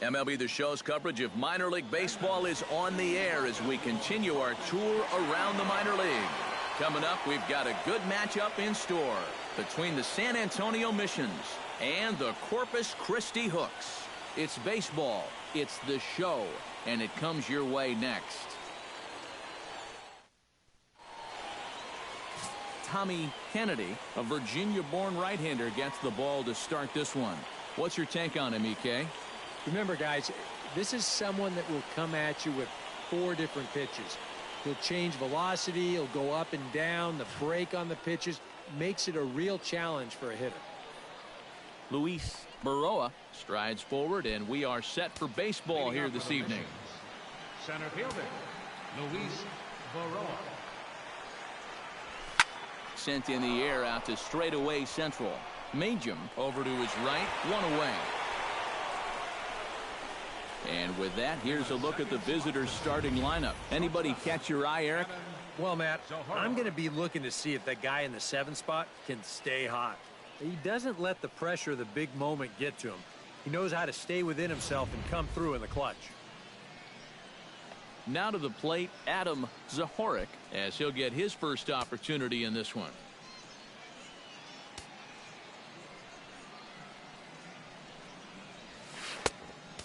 MLB The Show's coverage of minor league baseball is on the air as we continue our tour around the minor league. Coming up, we've got a good matchup in store between the San Antonio Missions and the Corpus Christi Hooks. It's baseball, it's the show, and it comes your way next. Tommy Kennedy, a Virginia-born right-hander, gets the ball to start this one. What's your take on him, EK? Remember, guys, this is someone that will come at you with 4 different pitches. He'll change velocity, he'll go up and down, the break on the pitches makes it a real challenge for a hitter. Luis Baroa strides forward, and we are set for baseball here this evening. Center fielder, Luis Baroa. Sent in the air out to straightaway central. Majum over to his right, 1 away. And with that, here's a look at the visitors' starting lineup. Anybody catch your eye, Eric? Well, Matt, I'm going to be looking to see if that guy in the 7th spot can stay hot. He doesn't let the pressure of the big moment get to him. He knows how to stay within himself and come through in the clutch. Now to the plate, Adam Zahorik, as he'll get his first opportunity in this one.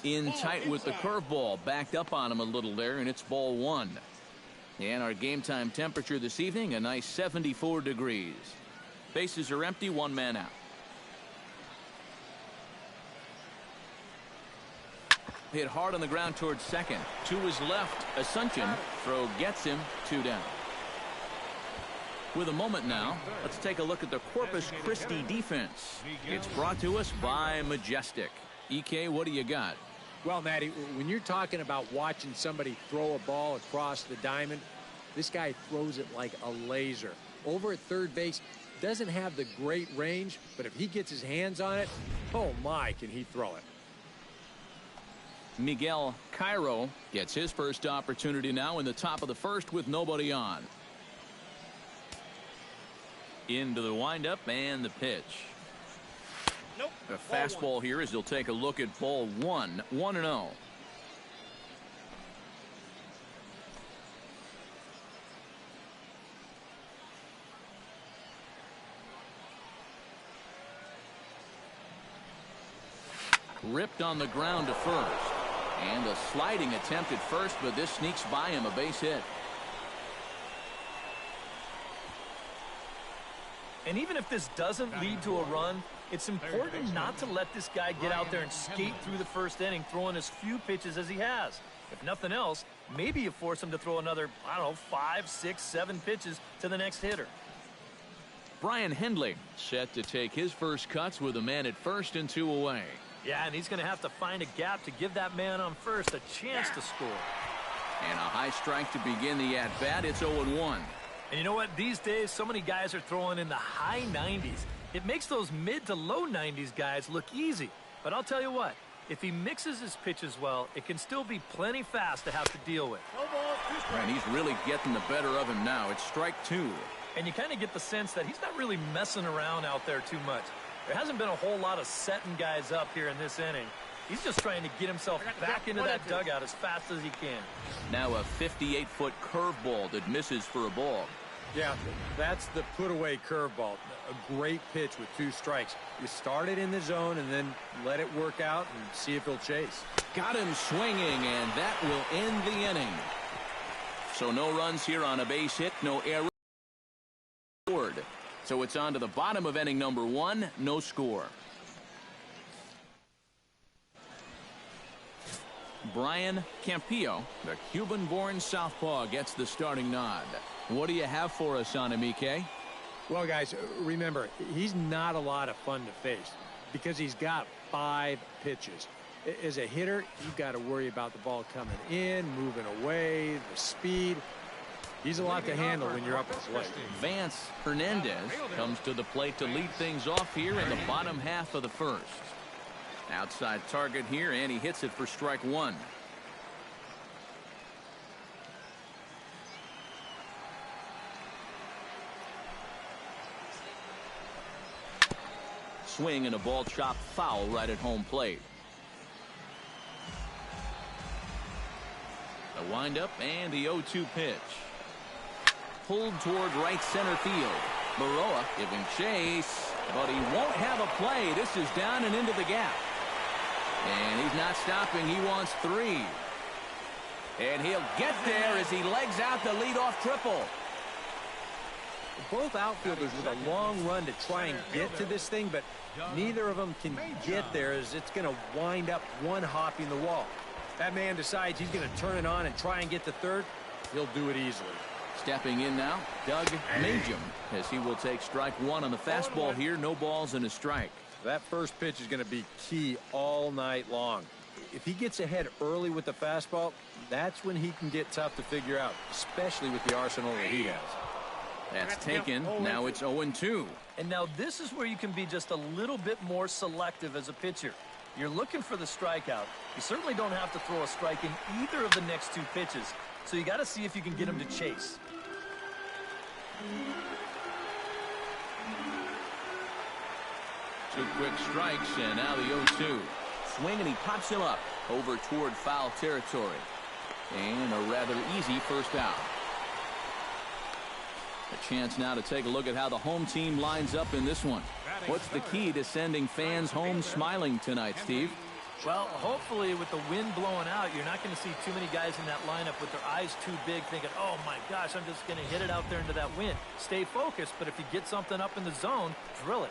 In tight with the curveball, backed up on him a little there, and it's ball 1. And our game time temperature this evening, a nice 74 degrees. Bases are empty, 1 man out. Hit hard on the ground towards second. To his left, Asuncion. Throw gets him, 2 down. With a moment now, let's take a look at the Corpus Christi defense. It's brought to us by Majestic. EK, what do you got? Well, Matty, when you're talking about watching somebody throw a ball across the diamond, this guy throws it like a laser. Over at third base, doesn't have the great range, but if he gets his hands on it, oh my, can he throw it. Miguel Cairo gets his first opportunity now in the top of the 1st with nobody on. Into the windup and the pitch. Nope. A fastball here as he'll take a look at ball 1, 1-0. Ripped on the ground to first. And a sliding attempt at first, but this sneaks by him, a base hit. And even if this doesn't lead to a run, it's important not to let this guy get out there and skate through the 1st inning, throwing as few pitches as he has. If nothing else, maybe you force him to throw another, I don't know, 5, 6, 7 pitches to the next hitter. Brian Hendley set to take his first cuts with a man at first and 2 away. Yeah, and he's going to have to find a gap to give that man on first a chance to score. And a high strike to begin the at-bat. It's 0-1. And you know what? These days, so many guys are throwing in the high 90s. It makes those mid to low 90s guys look easy. But I'll tell you what, if he mixes his pitches well, it can still be plenty fast to have to deal with. And he's really getting the better of him now. It's strike 2. And you kind of get the sense that he's not really messing around out there too much. There hasn't been a whole lot of setting guys up here in this inning. He's just trying to get himself back into that dugout as fast as he can. Now a 58-foot curveball that misses for a ball. Yeah, that's the put-away curveball. A great pitch with 2 strikes. You start it in the zone and then let it work out and see if he'll chase. Got him swinging, and that will end the inning. So no runs here on a base hit, no error. So it's on to the bottom of inning number 1, no score. Brian Campillo, the Cuban-born southpaw, gets the starting nod. What do you have for us on him, EK? Well, guys, remember, he's not a lot of fun to face because he's got 5 pitches. As a hitter, you've got to worry about the ball coming in, moving away, the speed. He's a lot to handle when you're up at the plate. Vance Hernandez comes to the plate to lead things off here in the bottom half of the 1st. Outside target here, and he hits it for strike 1. Swing and a ball chopped foul right at home plate. The windup and the 0-2 pitch. Pulled toward right center field. Baroa giving chase, but he won't have a play. This is down and into the gap. And he's not stopping. He wants 3. And he'll get there as he legs out the leadoff triple. Both outfielders with a long run to try and get to this thing, but neither of them can get there as it's going to wind up one hopping the wall. That man decides he's going to turn it on and try and get to third. He'll do it easily. Stepping in now, Doug Majum, as he will take strike 1 on the fastball here. No balls and a strike. That first pitch is going to be key all night long. If he gets ahead early with the fastball, that's when he can get tough to figure out, especially with the arsenal that he has. That's taken. Now it's 0-2. And now this is where you can be just a little bit more selective as a pitcher. You're looking for the strikeout. You certainly don't have to throw a strike in either of the next 2 pitches. So you got to see if you can get him to chase. 2 quick strikes, and now the 0-2. Swing, and he pops him up over toward foul territory. And a rather easy first out. A chance now to take a look at how the home team lines up in this one. What's the key to sending fans home smiling tonight, Steve? Well, hopefully with the wind blowing out, you're not going to see too many guys in that lineup with their eyes too big thinking, oh my gosh, I'm just going to hit it out there into that wind. Stay focused, but if you get something up in the zone, drill it.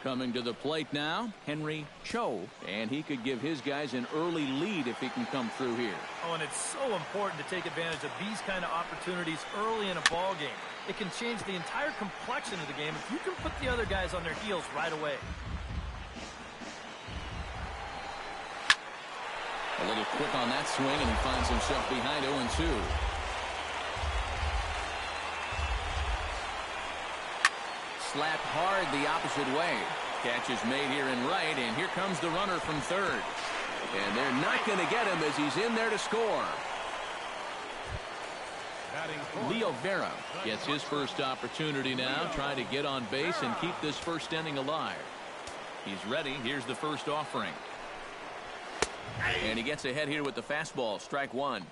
Coming to the plate now, Henry Cho, and he could give his guys an early lead if he can come through here. Oh, and it's so important to take advantage of these kind of opportunities early in a ball game. It can change the entire complexion of the game if you can put the other guys on their heels right away. A little quick on that swing, and he finds himself behind 0-2. Slapped hard the opposite way. Catch is made here in right, and here comes the runner from third. And they're not going to get him as he's in there to score. Leo Vera gets his first opportunity now, trying to get on base and keep this first inning alive. He's ready. Here's the first offering. And he gets ahead here with the fastball, strike 1.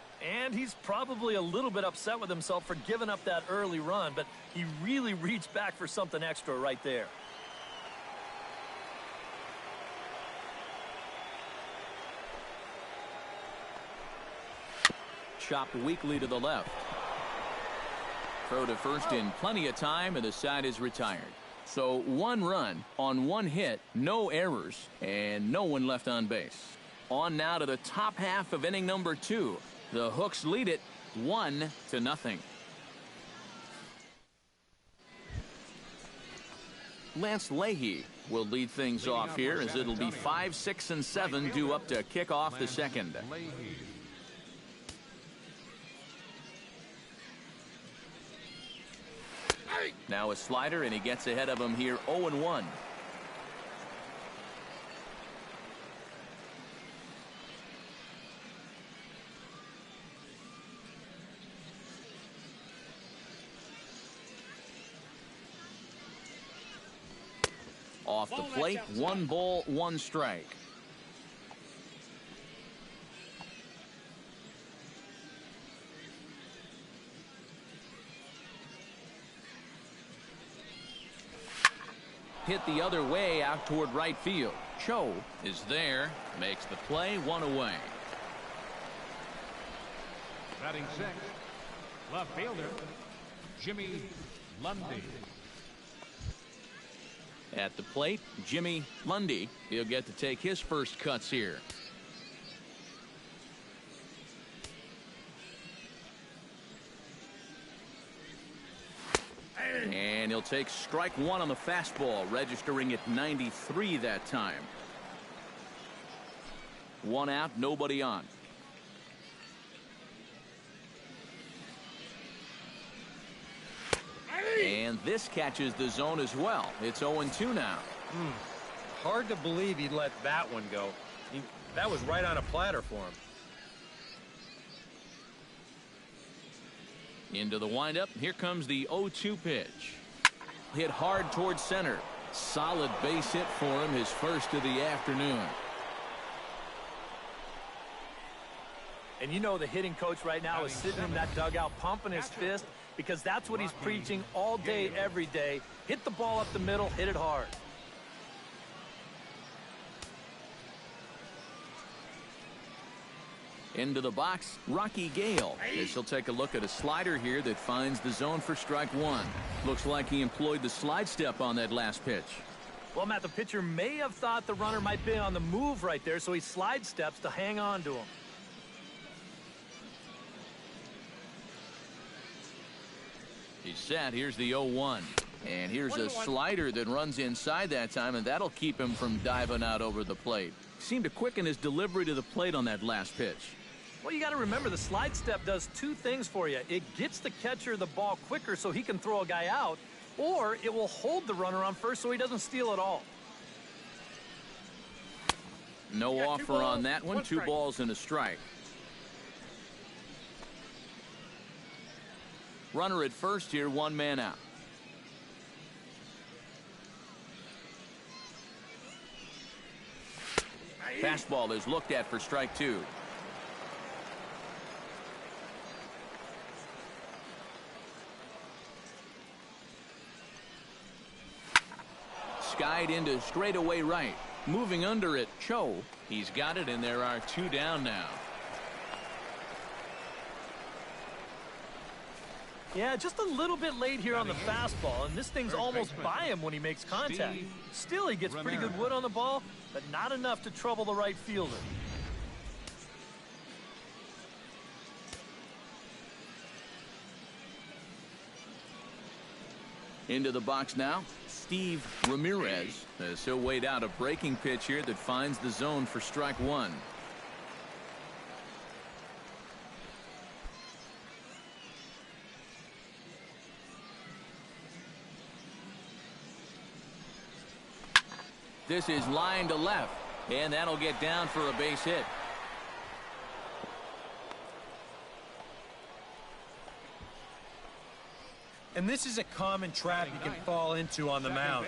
And he's probably a little bit upset with himself for giving up that early run, but he really reached back for something extra right there. Chopped weakly to the left. Throw to first in plenty of time, and the side is retired. So 1 run on 1 hit, no errors, and no one left on base. On now to the top half of inning number 2. The Hooks lead it 1-0. Lance Leahy will lead things off here as it'll be 5, 6, and 7 due up to kick off the second. Now a slider, and he gets ahead of him here 0-1. Off the plate, 1 ball, 1 strike. Hit the other way out toward right field. Cho is there, makes the play, 1 away. Batting 6, left fielder, Jimmy Lundy. At the plate, Jimmy Lundy. He'll get to take his first cuts here. And he'll take strike 1 on the fastball, registering at 93 that time. 1 out, nobody on. And this catches the zone as well. It's 0-2 now. Hard to believe he let that one go. That was right on a platter for him. Into the windup. Here comes the 0-2 pitch. Hit hard towards center. Solid base hit for him, his first of the afternoon. And you know the hitting coach right now is sitting in that dugout pumping his fist because that's what he's preaching all day, every day. Hit the ball up the middle, hit it hard. Into the box, Rocky Gale. As he'll take a look at a slider here that finds the zone for strike one. Looks like he employed the slide step on that last pitch. Well, Matt, the pitcher may have thought the runner might be on the move right there, so he slide steps to hang on to him. He's set. Here's the 0-1. And here's a slider that runs inside that time, and that'll keep him from diving out over the plate. Seemed to quicken his delivery to the plate on that last pitch. Well, you got to remember the slide step does two things for you. It gets the catcher the ball quicker so he can throw a guy out, or it will hold the runner on first so he doesn't steal it all. No offer on that one. 2 balls and a strike. Runner at first here, 1 man out. Fastball is looked at for strike 2. Skied into straightaway right. Moving under it, Cho. He's got it, and there are 2 down now. Yeah, just a little bit late here on the fastball, and this thing's almost by him when he makes contact. Still, he gets pretty good wood on the ball, but not enough to trouble the right fielder. Into the box now, Steve Ramirez, as he'll wait out a breaking pitch here that finds the zone for strike 1. This is line to left, and that'll get down for a base hit. And this is a common trap you can fall into on the mound.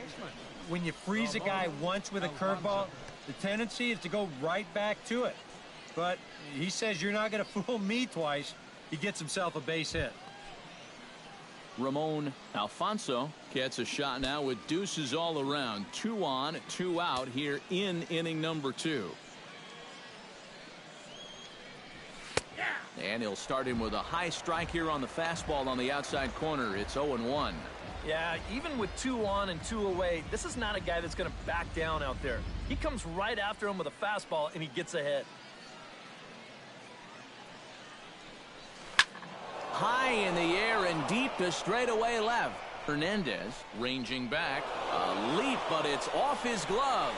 When you freeze a guy once with a curveball, the tendency is to go right back to it. But he says, you're not going to fool me twice. He gets himself a base hit. Ramon Alfonso gets a shot now with deuces all around. 2 on, 2 out here in inning number 2. And he'll start him with a high strike here on the fastball on the outside corner. It's 0-1. Yeah, even with 2 on and 2 away, this is not a guy that's going to back down out there. He comes right after him with a fastball, and he gets ahead. High in the air and deep to straightaway left. Hernandez ranging back. A leap, but it's off his glove.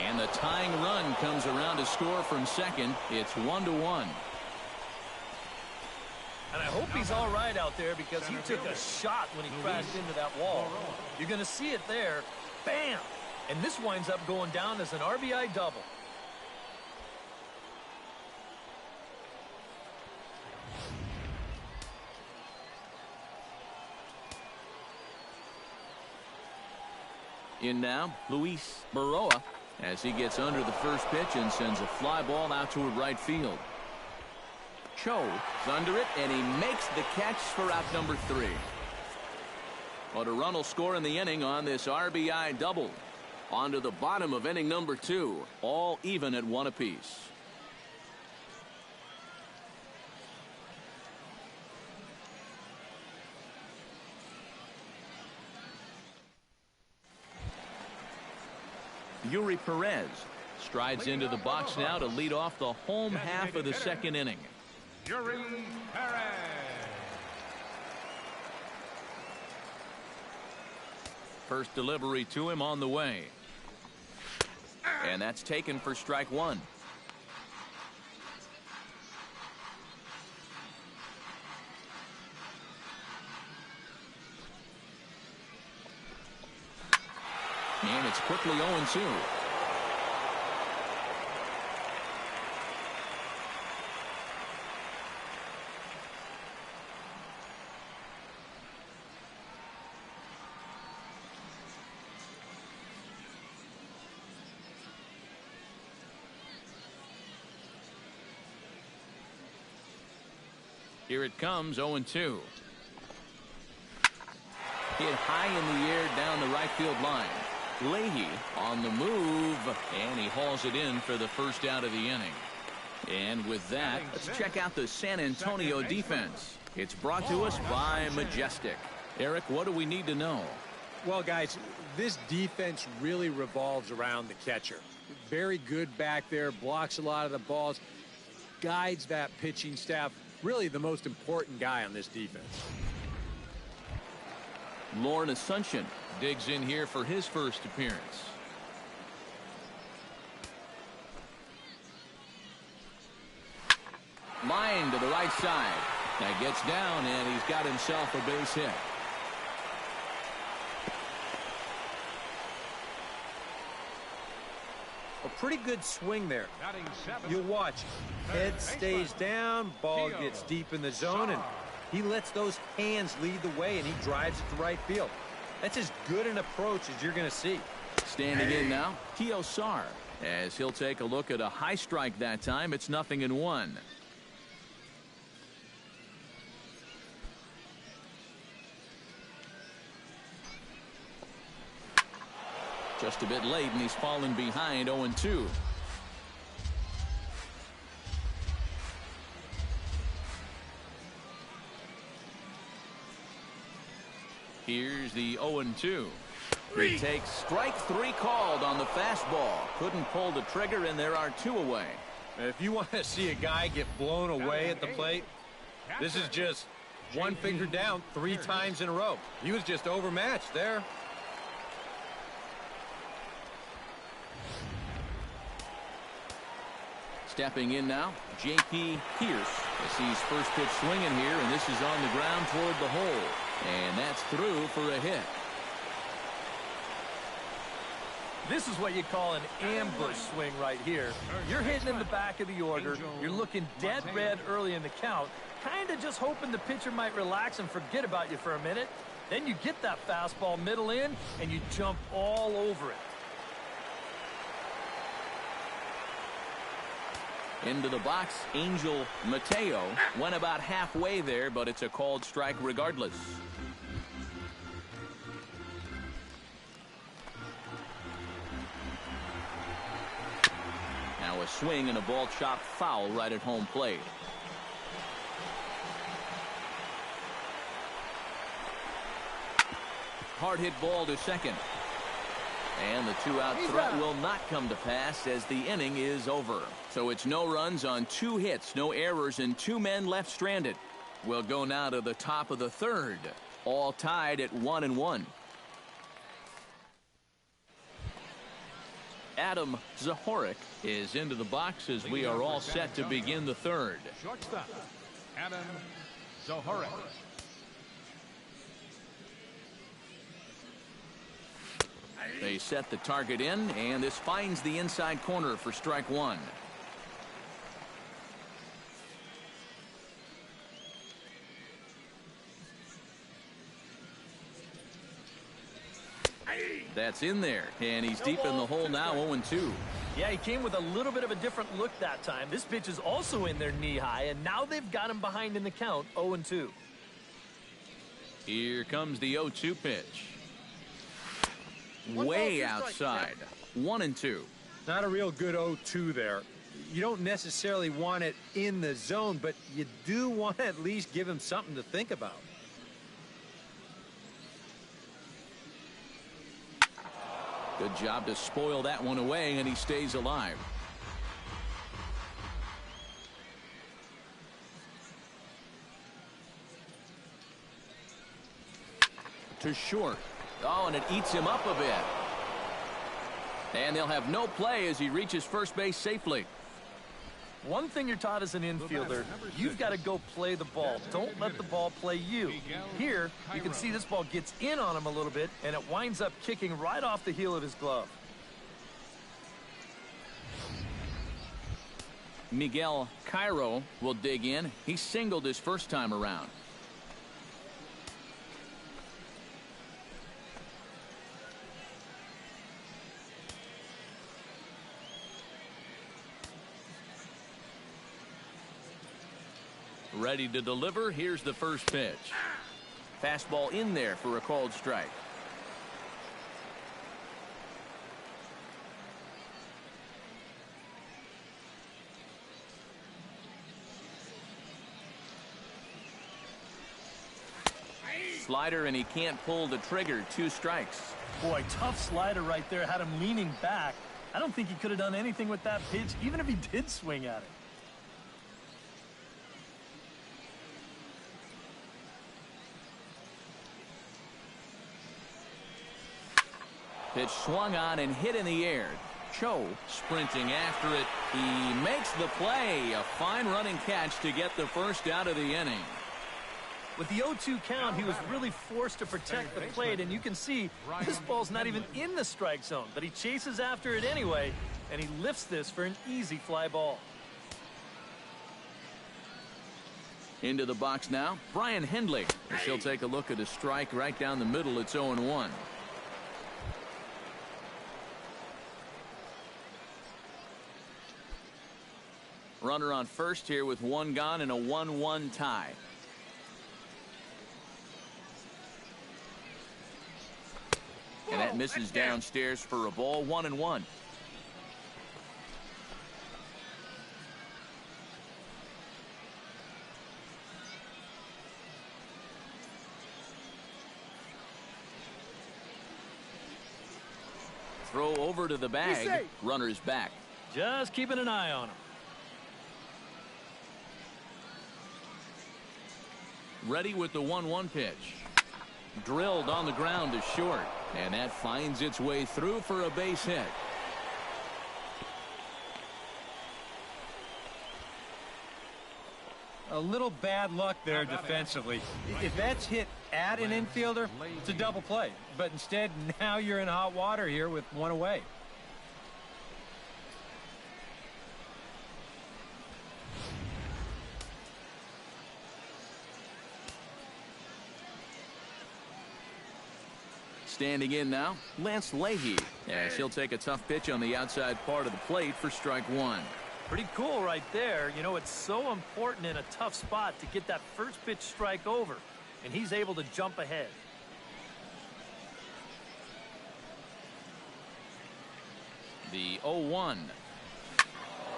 And the tying run comes around to score from second. It's 1-1. And I hope he's all right out there because he took a shot when he crashed into that wall. You're going to see it there. Bam! And this winds up going down as an RBI double. In now, Luis Baroa, as he gets under the first pitch and sends a fly ball out toward right field. Cho is under it, and he makes the catch for out number 3. But a run will score in the inning on this RBI double. On to the bottom of inning number 2, all even at 1 apiece. Yuri Perez strides into the box now to lead off the home half of the second inning. Yuri Perez. First delivery to him on the way. And that's taken for strike 1. And it's quickly 0-2. Here it comes, 0-2. Hit high in the air down the right field line. Leahy on the move, and he hauls it in for the first out of the inning. And with that, let's check out the San Antonio defense. It's brought to us by Majestic. Eric, what do we need to know? Well, guys, this defense really revolves around the catcher. Very good back there, blocks a lot of the balls, guides that pitching staff. Really the most important guy on this defense. Lauren Asuncion digs in here for his first appearance. Line to the right side. That gets down, and he's got himself a base hit. A pretty good swing there. You'll watch. Head stays down, ball gets deep in the zone, and he lets those hands lead the way, and he drives it to right field. That's as good an approach as you're going to see. Standing in now, Kiosar, as he'll take a look at a high strike that time. It's 0-1. Just a bit late, and he's fallen behind, 0-2. Here's the 0-2. He takes strike 3 called on the fastball. Couldn't pull the trigger, and there are 2 away. If you want to see a guy get blown away at the plate, this is just one finger down 3 times in a row. He was just overmatched there. Stepping in now, J.P. Pierce as he's first pitch swinging here, and this is on the ground toward the hole. And that's through for a hit. This is what you call an ambush swing right here. You're hitting in the back of the order. You're looking dead red early in the count, kind of just hoping the pitcher might relax and forget about you for a minute. Then you get that fastball middle in, and you jump all over it. Into the box, Angel Mateo went about halfway there, but it's a called strike regardless. Now a swing and a ball chopped foul right at home plate. Hard hit ball to second. And the 2-out threat will not come to pass as the inning is over. So it's no runs on 2 hits, no errors, and 2 men left stranded. We'll go now to the top of the 3rd. All tied at 1-1. Adam Zahorik is into the box as we are all set to begin the 3rd. Shortstop, Adam Zahorik. They set the target in, and this finds the inside corner for strike 1. That's in there, and he's deep in the hole now, 0-2. Yeah, he came with a little bit of a different look that time. This pitch is also in there knee-high, and now they've got him behind in the count, 0-2. Here comes the 0-2 pitch. Way outside, 1-2. Not a real good 0-2 there. You don't necessarily want it in the zone, but you do want to at least give him something to think about. Good job to spoil that one away, and he stays alive. To short. Oh, and it eats him up a bit. And they'll have no play as he reaches first base safely. One thing you're taught as an infielder, you've got to go play the ball. Don't let the ball play you. Here, you can see this ball gets in on him a little bit, and it winds up kicking right off the heel of his glove. Miguel Cairo will dig in. He singled his first time around. Ready to deliver. Here's the first pitch. Fastball in there for a called strike. Slider, and he can't pull the trigger. 2 strikes. Boy, tough slider right there. Had him leaning back. I don't think he could have done anything with that pitch, even if he did swing at it. Pitch swung on and hit in the air. Cho sprinting after it. He makes the play. A fine running catch to get the first out of the inning. With the 0-2 count, he was really forced to protect the plate, and you can see this ball's not even in the strike zone, but he chases after it anyway, and he lifts this for an easy fly ball. Into the box now, Brian Hendley. He'll take a look at a strike right down the middle. It's 0-1. Runner on first here with 1 gone and a 1-1 tie. And that misses downstairs for a ball. 1-1. Throw over to the bag. Runner's back. Just keeping an eye on him. Ready with the 1-1 pitch. Drilled on the ground to short. And that finds its way through for a base hit. A little bad luck there defensively. If that's hit at an infielder, it's a double play. But instead, now you're in hot water here with 1 away. Standing in now, Lance Leahy, as he'll take a tough pitch on the outside part of the plate for strike 1. Pretty cool right there. You know, it's so important in a tough spot to get that first pitch strike over, and he's able to jump ahead. The 0-1.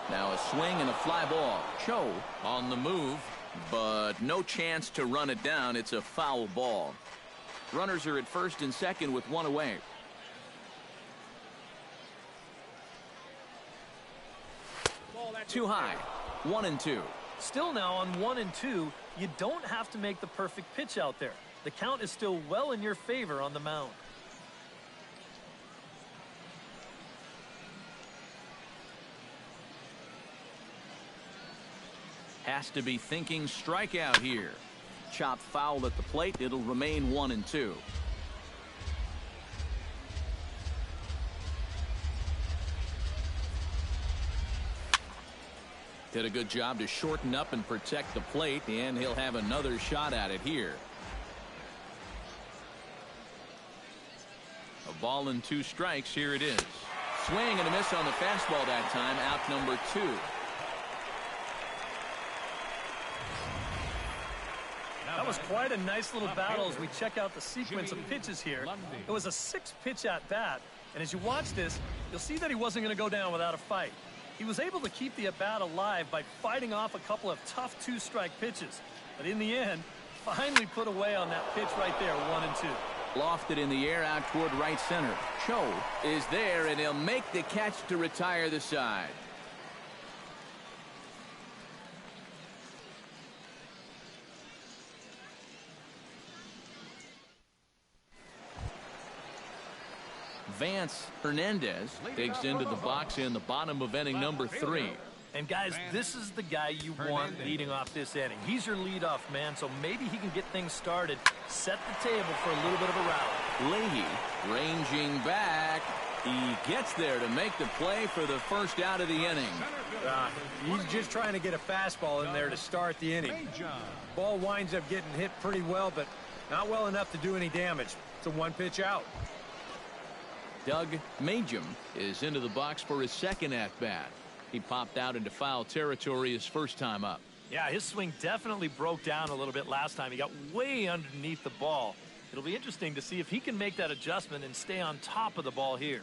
Now a swing and a fly ball. Cho on the move, but no chance to run it down. It's a foul ball. Runners are at first and second with 1 away. Too high. 1-2. Still now on 1-2, you don't have to make the perfect pitch out there. The count is still well in your favor on the mound. Has to be thinking strikeout here. Chop foul at the plate. It'll remain 1-2. Did a good job to shorten up and protect the plate, and he'll have another shot at it here. A ball and 2 strikes. Here it is. Swing and a miss on the fastball that time. Out number 2. That was quite a nice little battle as we check out the sequence of pitches here. It was a 6-pitch at bat, and as you watch this, you'll see that he wasn't going to go down without a fight. He was able to keep the at-bat alive by fighting off a couple of tough 2-strike pitches, but in the end, finally put away on that pitch right there, 1-2. Lofted in the air out toward right center. Cho is there, and he'll make the catch to retire the side. Vance Hernandez digs into the box in the bottom of inning number 3. And guys, this is the guy you want leading off this inning. He's your leadoff man, so maybe he can get things started, set the table for a little bit of a rally. Leahy ranging back. He gets there to make the play for the first out of the inning. He's just trying to get a fastball in there to start the inning. Ball winds up getting hit pretty well, but not well enough to do any damage. It's a 1-pitch out. Doug Majum is into the box for his second at-bat. He popped out into foul territory his first time up. Yeah, his swing definitely broke down a little bit last time. He got way underneath the ball. It'll be interesting to see if he can make that adjustment and stay on top of the ball here.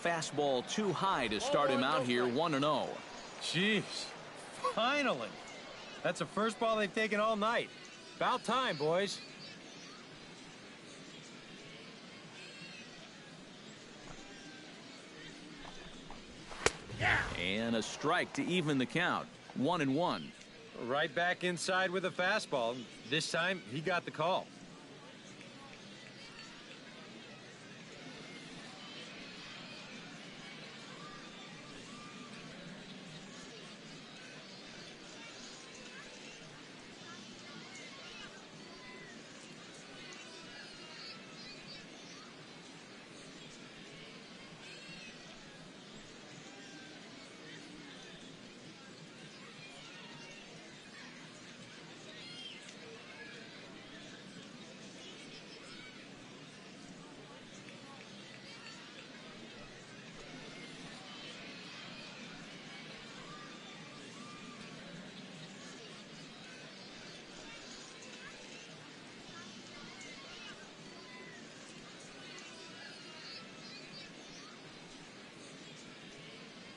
Fastball too high to start him out here, 1-0. Jeez, finally. That's the first ball they've taken all night. About time, boys. And a strike to even the count, 1-1. Right back inside with a fastball. This time, he got the call.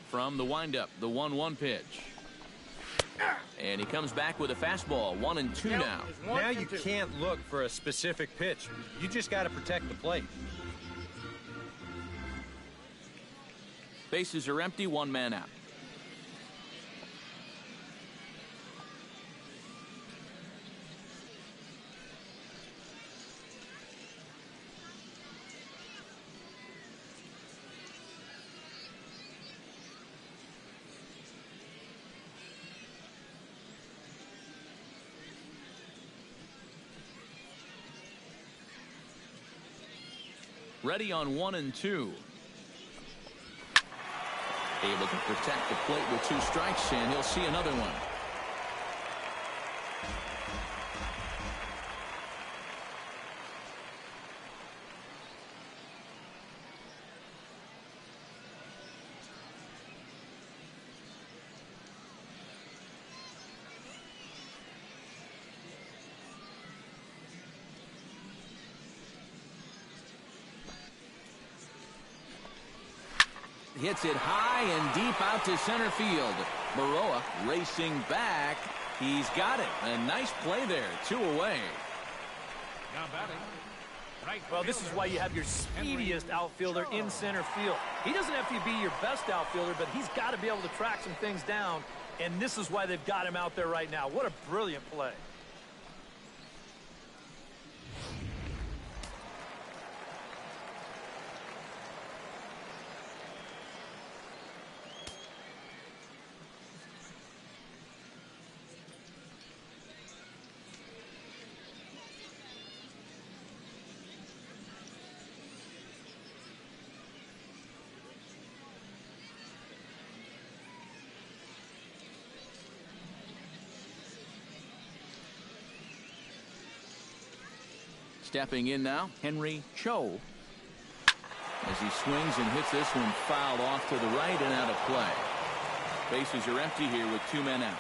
From the windup, the 1-1 pitch. And he comes back with a fastball, 1-2 now. Now you can't look for a specific pitch. You just got to protect the plate. Bases are empty, one man out. Ready on 1-2. Able to protect the plate with 2 strikes, and he'll see another one. Hits it high and deep out to center field. Baroa racing back. He's got it. A nice play there. 2 away. Now batting. Right Well, this is why you have your speediest outfielder in center field. He doesn't have to be your best outfielder, but he's got to be able to track some things down, and this is why they've got him out there right now. What a brilliant play. Stepping in now, Henry Cho. As he swings and hits this one fouled off to the right and out of play. Bases are empty here with 2 men out.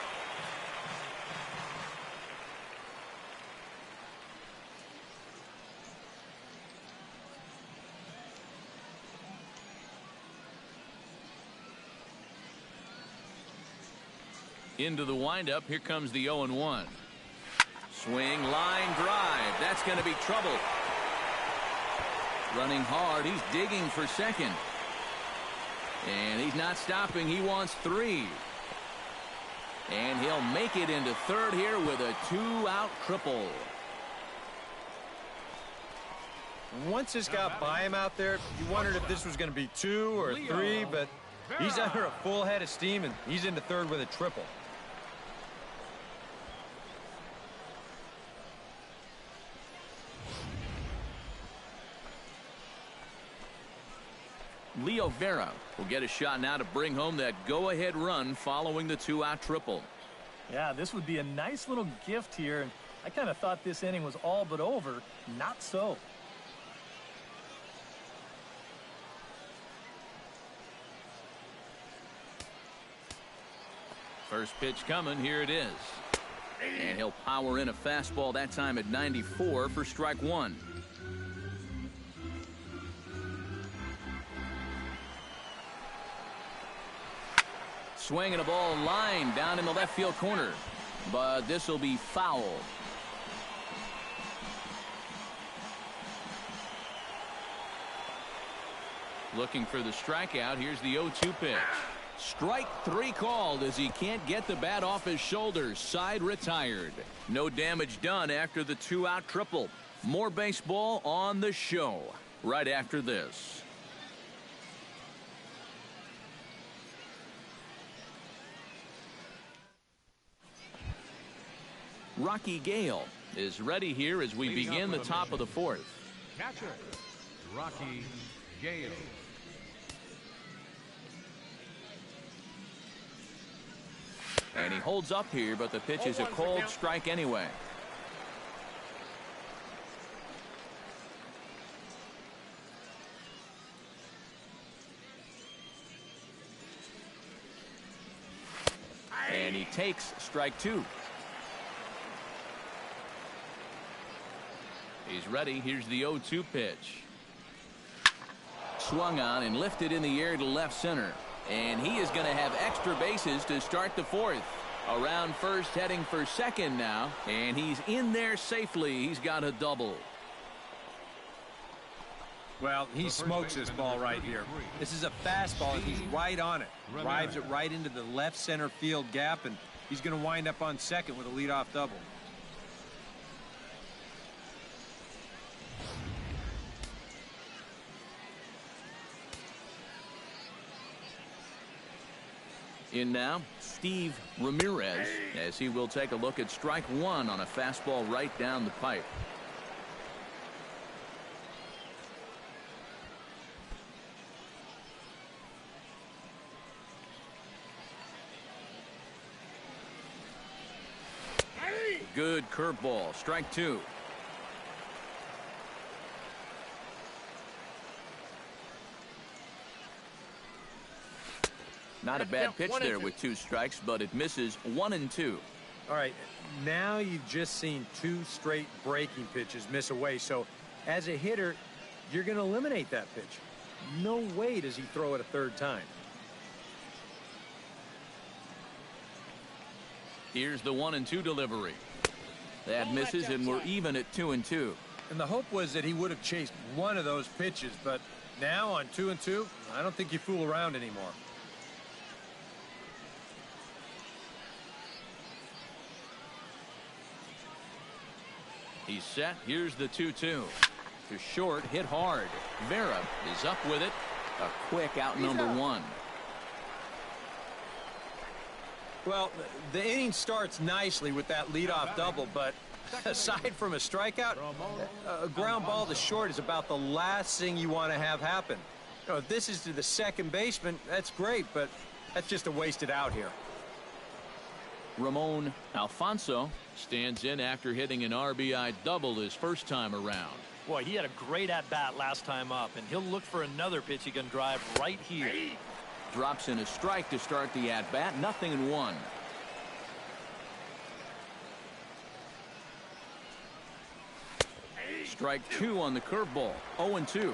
Into the windup, here comes the 0-1. Swing, line drive. That's going to be trouble. Running hard. He's digging for second. And he's not stopping. He wants 3. And he'll make it into third here with a 2-out triple. Once this got by him out there, you wondered if this was going to be 2 or 3, but he's under a full head of steam, and he's into third with a triple. Leo Vera will get a shot now to bring home that go-ahead run following the 2-out triple. Yeah, this would be a nice little gift here, and I kind of thought this inning was all but over. Not so. First pitch coming. Here it is. And he'll power in a fastball that time at 94 for strike one. Swinging a ball line down in the left field corner. But this will be foul. Looking for the strikeout. Here's the 0-2 pitch. Strike three called as he can't get the bat off his shoulders. Side retired. No damage done after the 2-out triple. More baseball on the show right after this. Rocky Gale is ready here as we begin the top of the fourth. Catcher, Rocky Gale. And he holds up here, but the pitch is a cold strike anyway. And he takes strike two. He's ready. Here's the 0-2 pitch. Swung on and lifted in the air to left center. And he is going to have extra bases to start the fourth. Around first, heading for second now. And he's in there safely. He's got a double. Well, he smokes this ball right here. This is a fastball, and he's right on it. Drives it right into the left center field gap, and he's going to wind up on second with a leadoff double. In now, Steve Ramirez, as he will take a look at strike one on a fastball right down the pipe. Good curveball, strike two. Not a bad pitch there with two strikes, but it misses 1-2. All right, now you've just seen two straight breaking pitches miss away. So as a hitter, you're going to eliminate that pitch. No way does he throw it a third time. Here's the 1-2 delivery. That misses, and we're even at 2-2. And the hope was that he would have chased one of those pitches, but now on 2-2, I don't think you fool around anymore. He's set. Here's the 2-2. To short, hit hard. Vera is up with it. A quick out number one. Well, the inning starts nicely with that leadoff double, but aside from a strikeout, a ground ball to short is about the last thing you want to have happen. You know, if this is to the second baseman, that's great, but that's just a wasted out here. Ramon Alfonso stands in after hitting an RBI double his first time around. Boy, he had a great at-bat last time up, and he'll look for another pitch he can drive right here. Drops in a strike to start the at-bat. 0-1. Strike two on the curveball. 0-2.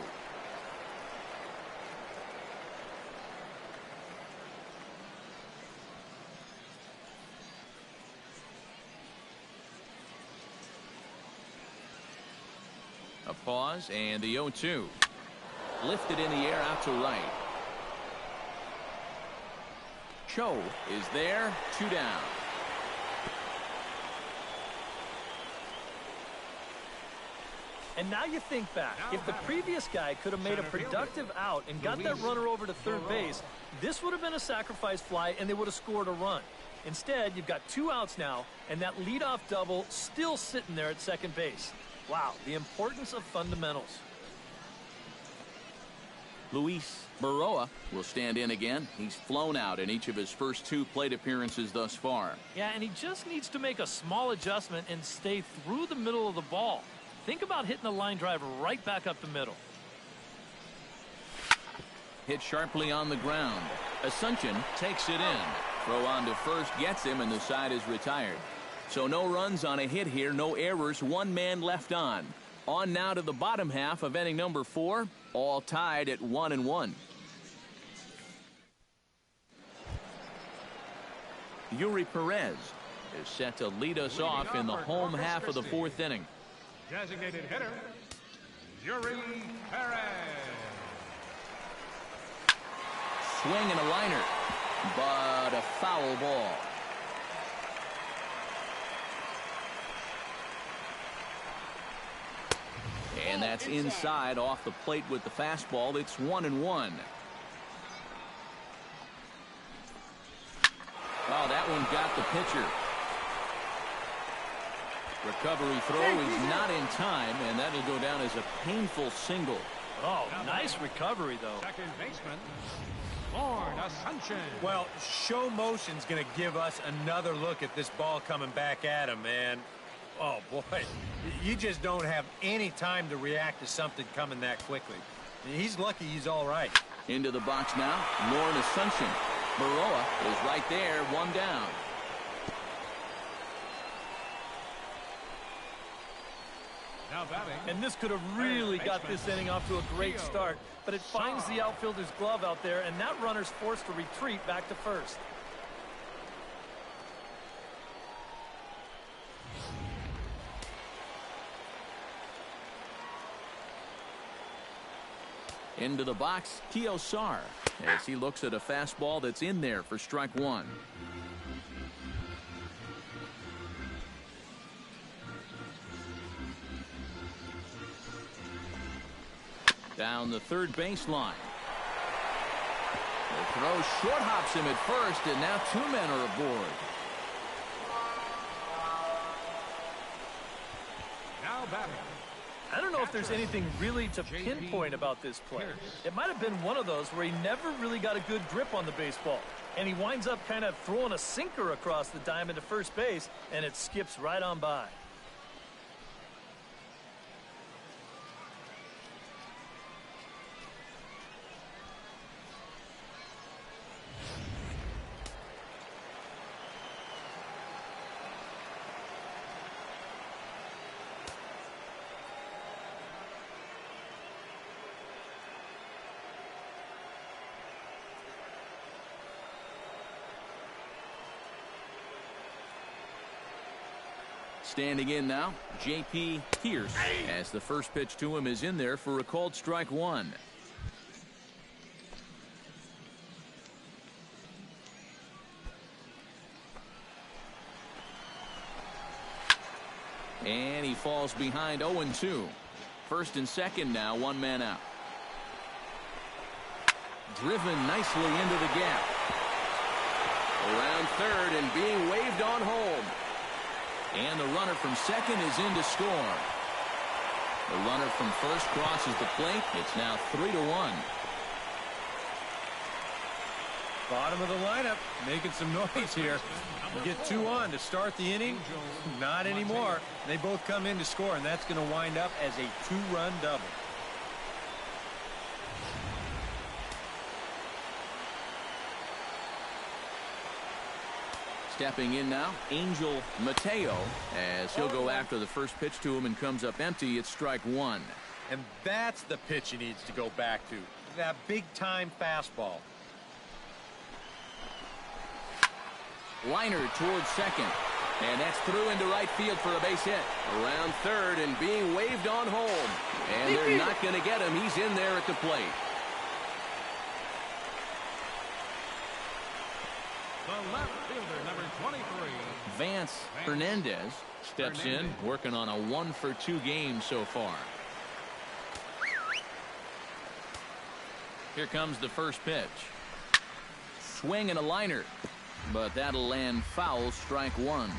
A pause, and the 0-2. Lifted in the air out to right. Cho is there, 2 down. And now you think back, if the previous guy could have made a productive out and got that runner over to third base, this would have been a sacrifice fly and they would have scored a run. Instead, you've got 2 outs now, and that leadoff double still sitting there at second base. Wow, the importance of fundamentals. Luis Baroa will stand in again. He's flown out in each of his first 2 plate appearances thus far. Yeah, and he just needs to make a small adjustment and stay through the middle of the ball. Think about hitting a line drive right back up the middle. Hit sharply on the ground. Asuncion takes it in. Throw on to first gets him, and the side is retired. So no runs on a hit here, no errors, one man left on. On now to the bottom half of inning number 4, all tied at 1-1. Yuri Perez is set to lead us off in the home half of the 4th inning. Designated hitter, Yuri Perez. Swing and a liner, but a foul ball. And that's inside off the plate with the fastball. It's 1-1. Oh, that one got the pitcher. Recovery throw is not in time, and that'll go down as a painful single. Oh, nice recovery, though. Second baseman, Lord Ascension. Well, show motion's going to give us another look at this ball coming back at him, man. Oh, boy. You just don't have any time to react to something coming that quickly. He's lucky he's all right. Into the box now, Lord Ascension. Baroa is right there, one down. Now batting. And this could have really got this inning off to a great start, but it finds the outfielder's glove out there, and that runner's forced to retreat back to first. Into the box, Kiosar, as he looks at a fastball that's in there for strike 1. Down the third baseline. The throw short hops him at first, and now 2 men are aboard. Now batting. I don't know if there's anything really to pinpoint about this play. It might have been one of those where he never really got a good grip on the baseball, and he winds up kind of throwing a sinker across the diamond to first base, and it skips right on by. Standing in now, J.P. Pierce, as the first pitch to him is in there for a called strike 1. And he falls behind 0-2. First and second now, 1 man out. Driven nicely into the gap. Around third and being waved on home. And the runner from second is in to score. The runner from first crosses the plate. It's now 3-1. Bottom of the lineup, making some noise here. You get 2 on to start the inning. Not anymore. They both come in to score, and that's going to wind up as a 2-run double. Stepping in now, Angel Mateo, as he'll go after the first pitch to him and comes up empty. It's strike 1. And that's the pitch he needs to go back to. That big-time fastball. Liner towards second. And that's through into right field for a base hit. Around third and being waved on home. And they're not going to get him. He's in there at the plate. The left fielder, number 23. Vance Hernandez steps in, working on a 1-for-2 game so far. Here comes the first pitch. Swing and a liner, but that'll land foul, strike 1.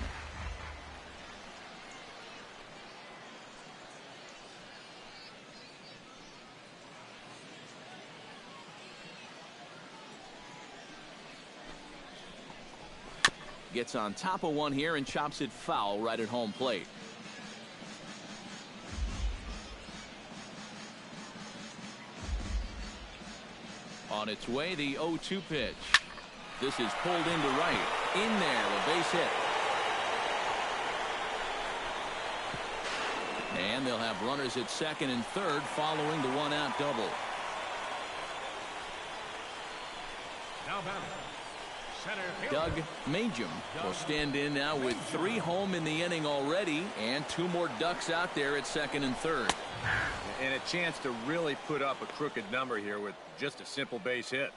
Gets on top of one here and chops it foul right at home plate. On its way, the 0-2 pitch. This is pulled into right. In there, a base hit. And they'll have runners at second and third following the one-out double. Now batting, center fielder. Doug Majum will stand in now with 3 home in the inning already and 2 more ducks out there at second and third. And a chance to really put up a crooked number here with just a simple base hit.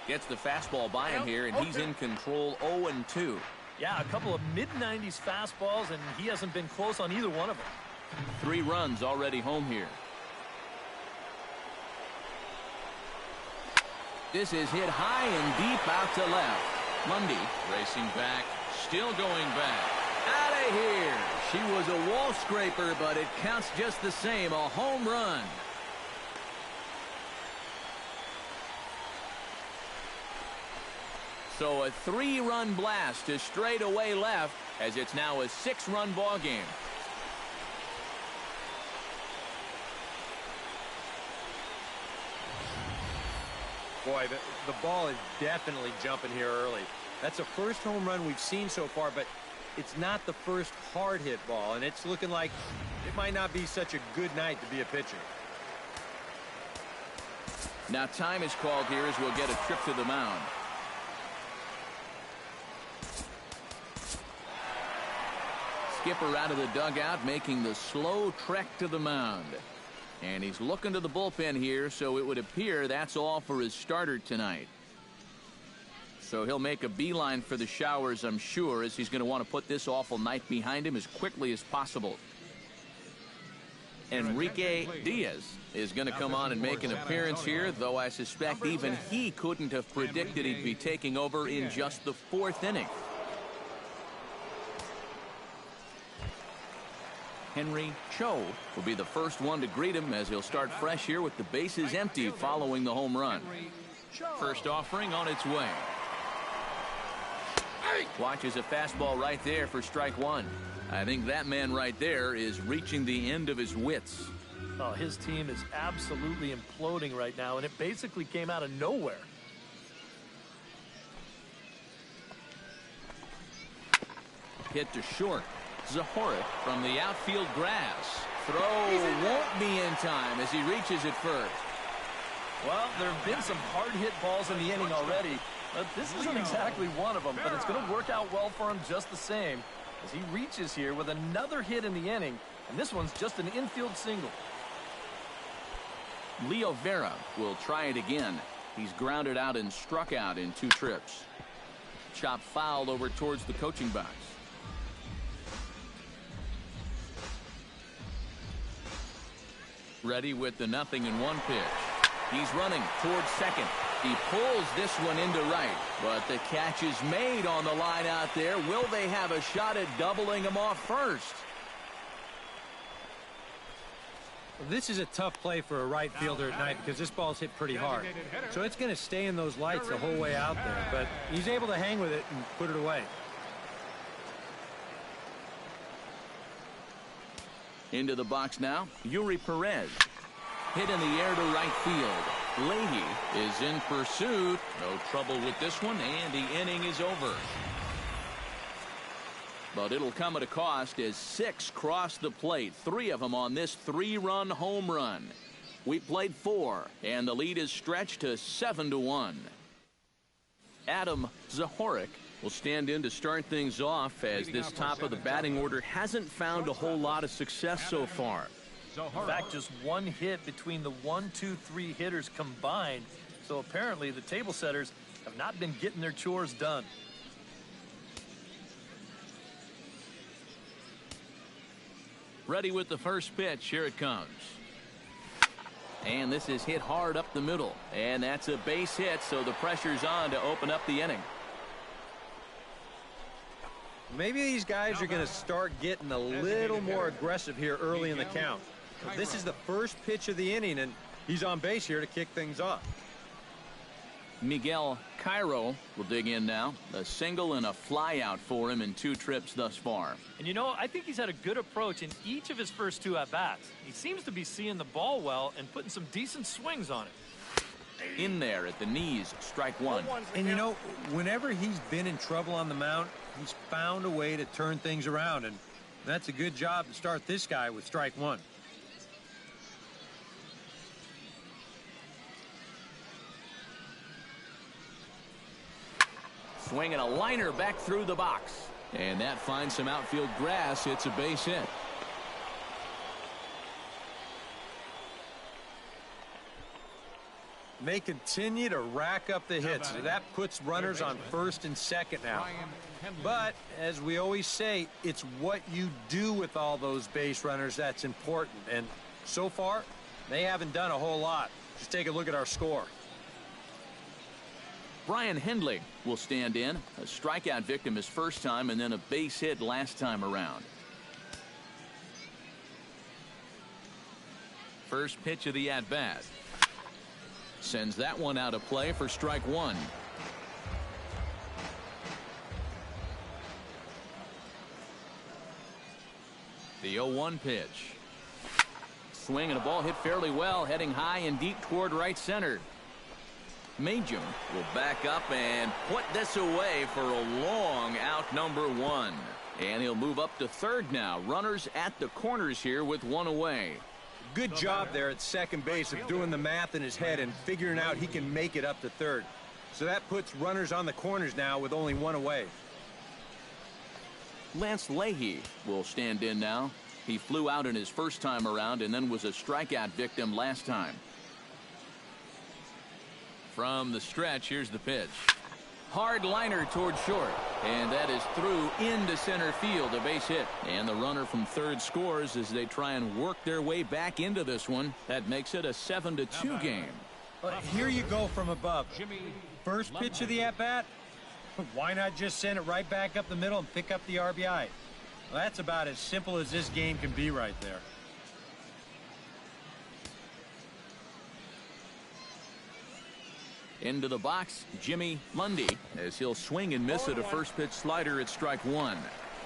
Gets the fastball by him here, and he's in control 0-2. Yeah, a couple of mid-90s fastballs, and he hasn't been close on either one of them. 3 runs already home here. This is hit high and deep out to left. Lundy racing back, still going back. Out of here. She was a wall scraper, but it counts just the same. A home run. So a 3-run blast to straightaway left as it's now a 6-run ball game. Boy, the ball is definitely jumping here early. That's the first home run we've seen so far, but it's not the first hard hit ball, and it's looking like it might not be such a good night to be a pitcher. Now time is called here as we'll get a trip to the mound. Skipper out of the dugout making the slow trek to the mound. And he's looking to the bullpen here, so it would appear that's all for his starter tonight. So he'll make a beeline for the showers, I'm sure, as he's going to want to put this awful night behind him as quickly as possible. Enrique Diaz is going to come on and make an appearance here, though I suspect even he couldn't have predicted he'd be taking over in just the 4th inning. Henry Cho will be the first one to greet him as he'll start fresh here with the bases empty following the home run. First offering on its way. Watches a fastball right there for strike 1. I think that man right there is reaching the end of his wits. Oh, his team is absolutely imploding right now, and it basically came out of nowhere. Hit to short. Zahorik from the outfield grass. Throw won't be in time as he reaches it first. Well, there have been some hard-hit balls in the inning already, but this isn't exactly one of them, but it's going to work out well for him just the same as he reaches here with another hit in the inning, and this one's just an infield single. Leo Vera will try it again. He's grounded out and struck out in 2 trips. Chop fouled over towards the coaching box. Ready with the 0-1 pitch. He's running towards second. He pulls this one into right, but the catch is made on the line out there. Will they have a shot at doubling him off first? This is a tough play for a right fielder at night because this ball's hit pretty hard. So it's going to stay in those lights the whole way out there, but he's able to hang with it and put it away. Into the box now, Yuri Perez. Hit in the air to right field. Leahy is in pursuit. No trouble with this one, and the inning is over. But it'll come at a cost as 6 cross the plate. 3 of them on this 3-run home run. We played 4, and the lead is stretched to 7-1. Adam Zahorik will stand in to start things off as this top of the batting order hasn't found a whole lot of success so far. In fact, just 1 hit between the 1, 2, 3 hitters combined. So apparently the table setters have not been getting their chores done. Ready with the first pitch. Here it comes. And this is hit hard up the middle. And that's a base hit, so the pressure's on to open up the inning. Maybe these guys are going to start getting a little more aggressive here early in the count. This is the first pitch of the inning, and he's on base here to kick things off. Miguel Cairo will dig in now. A single and a fly out for him in 2 trips thus far. And you know, I think he's had a good approach in each of his first 2 at-bats. He seems to be seeing the ball well and putting some decent swings on it. In there at the knees, strike 1. And you know, whenever he's been in trouble on the mound, he's found a way to turn things around, and that's a good job to start this guy with strike 1. Swinging a liner back through the box. And that finds some outfield grass. It's a base hit. They continue to rack up the hits. That puts runners on first and second now. But, as we always say, it's what you do with all those base runners that's important. And so far, they haven't done a whole lot. Just take a look at our score. Brian Hendley will stand in. A strikeout victim his first time and then a base hit last time around. First pitch of the at-bat. Sends that one out of play for strike 1. The 0-1 pitch. Swing and a ball hit fairly well, heading high and deep toward right center. Majum will back up and put this away for a long out, number 1. And he'll move up to third now. Runners at the corners here with 1 away. Good job there at second base of doing the math in his head and figuring out he can make it up to third. So that puts runners on the corners now with only 1 away. Lance Leahy will stand in now. He flew out in his first time around and then was a strikeout victim last time. From the stretch, here's the pitch. Hard liner toward short, and that is through into center field, a base hit. And the runner from third scores as they try and work their way back into this one. That makes it a 7-2 game. Here you go from above. First pitch of the at-bat, why not just send it right back up the middle and pick up the RBI? Well, that's about as simple as this game can be right there. Into the box, Jimmy Lundy, as he'll swing and miss at a first pitch slider at strike 1. You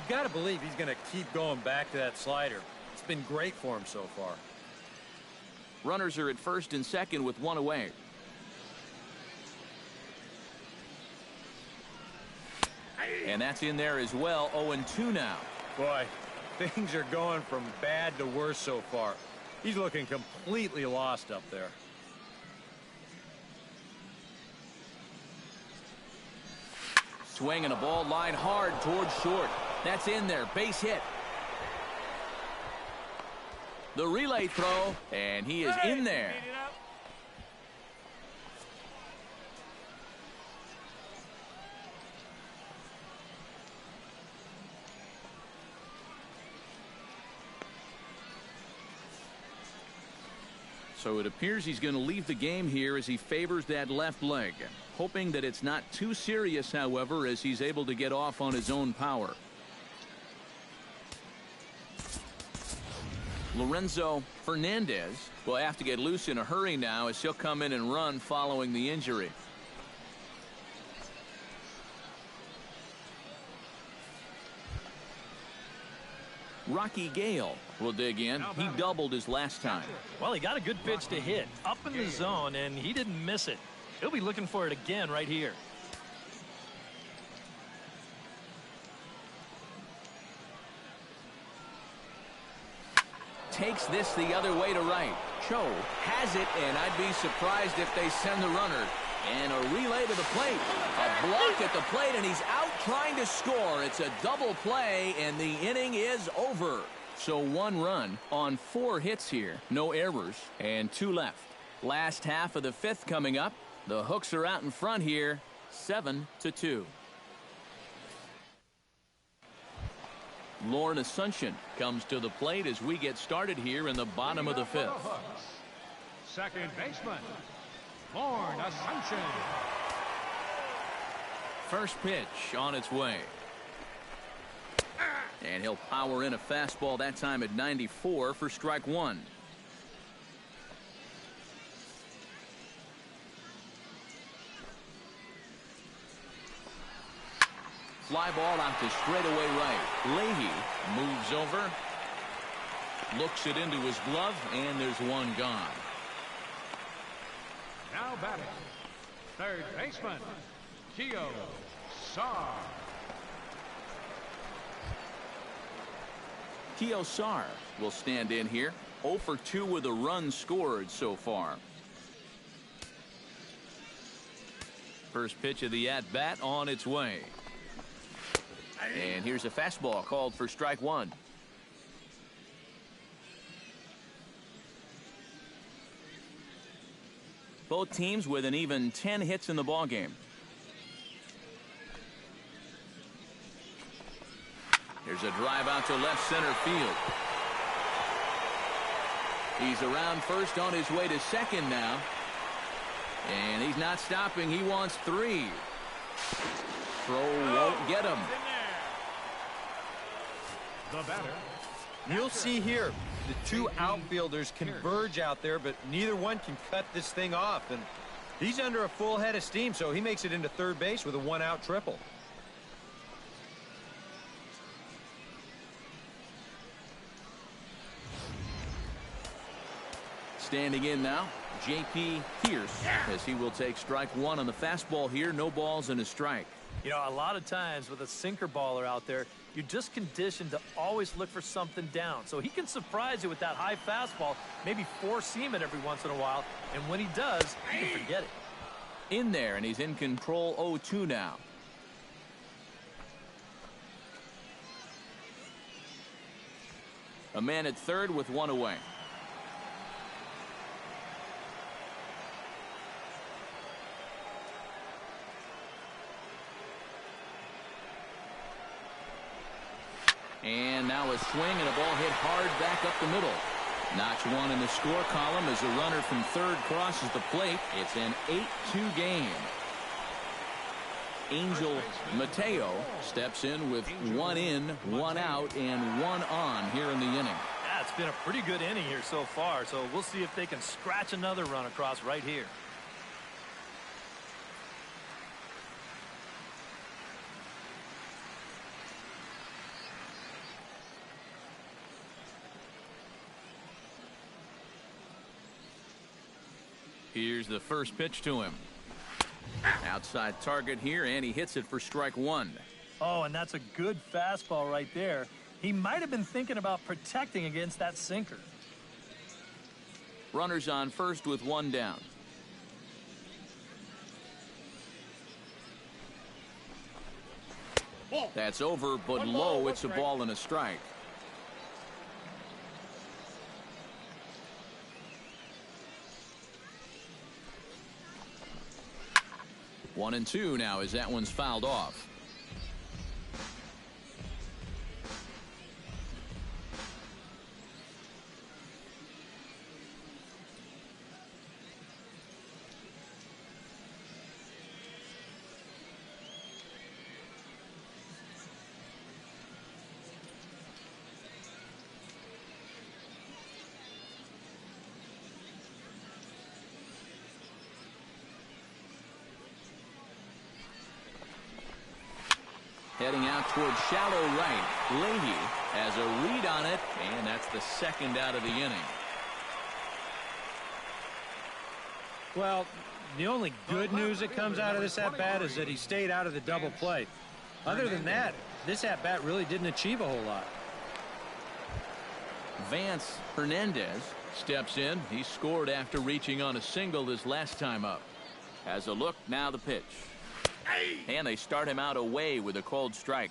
got to believe he's going to keep going back to that slider. It's been great for him so far. Runners are at first and second with 1 away. And that's in there as well. 0-2 now. Boy, things are going from bad to worse so far. He's looking completely lost up there. Swing and a ball line hard towards short. That's in there. Base hit. The relay throw, and he is in there. So it appears he's going to leave the game here as he favors that left leg. Hoping that it's not too serious, however, as he's able to get off on his own power. Lorenzo Fernandez will have to get loose in a hurry now as he'll come in and run following the injury. Rocky Gale will dig in. He doubled his last time. Well, he got a good pitch to hit up in the zone, and he didn't miss it. He'll be looking for it again right here. Takes this the other way to right. Cho has it, and I'd be surprised if they send the runner. And a relay to the plate. A block at the plate, and he's out trying to score. It's a double play, and the inning is over. So 1 run on 4 hits here. No errors, and 2 left. Last half of the 5th coming up. The Hooks are out in front here, 7-2. Lauren Asuncion comes to the plate as we get started here in the bottom of the 5th. Second baseman, Lauren Asuncion. First pitch on its way. And he'll power in a fastball that time at 94 for strike 1. fly ball out to straightaway right. Leahy moves over, looks it into his glove, and there's one gone. Now batting, third baseman, Sar. Sar will stand in here. 0 for 2 with a run scored so far. First pitch of the at-bat on its way. And here's a fastball called for strike one. Both teams with an even 10 hits in the ballgame. There's a drive out to left center field. He's around first on his way to second now. And he's not stopping. He wants 3. Throw won't get him. The batter. You'll see here the two outfielders converge out there, but neither one can cut this thing off. And he's under a full head of steam, so he makes it into third base with a 1-out triple. Standing in now, J.P. Pierce, as he will take strike one on the fastball here. No balls and a strike. You know, a lot of times with a sinker baller out there, you're just conditioned to always look for something down. So he can surprise you with that high fastball, maybe four-seam it every once in a while, and when he does, you can forget it. In there, and he's in control 0-2 now. A man at third with one away. And now a swing and a ball hit hard back up the middle. Notch one in the score column as the runner from third crosses the plate. It's an 8-2 game. Angel Mateo steps in with 1 in, 1 out, and 1 on here in the inning. Yeah, it's been a pretty good inning here so far, so we'll see if they can scratch another run across right here. Here's the first pitch to him. Outside target here, and he hits it for strike one. Oh, and that's a good fastball right there. He might have been thinking about protecting against that sinker. Runners on first with 1 down. That's over, but low. It's a ball and a strike. One and 2 now as that one's fouled off. Heading out towards shallow right. Leahy has a read on it, and that's the second out of the inning. Well, the only good news that comes out of this at-bat is that he stayed out of the double play. Other than that, this at-bat really didn't achieve a whole lot. Vance Hernandez steps in. He scored after reaching on a single his last time up. Has a look, now the pitch. And they start him out away with a called strike.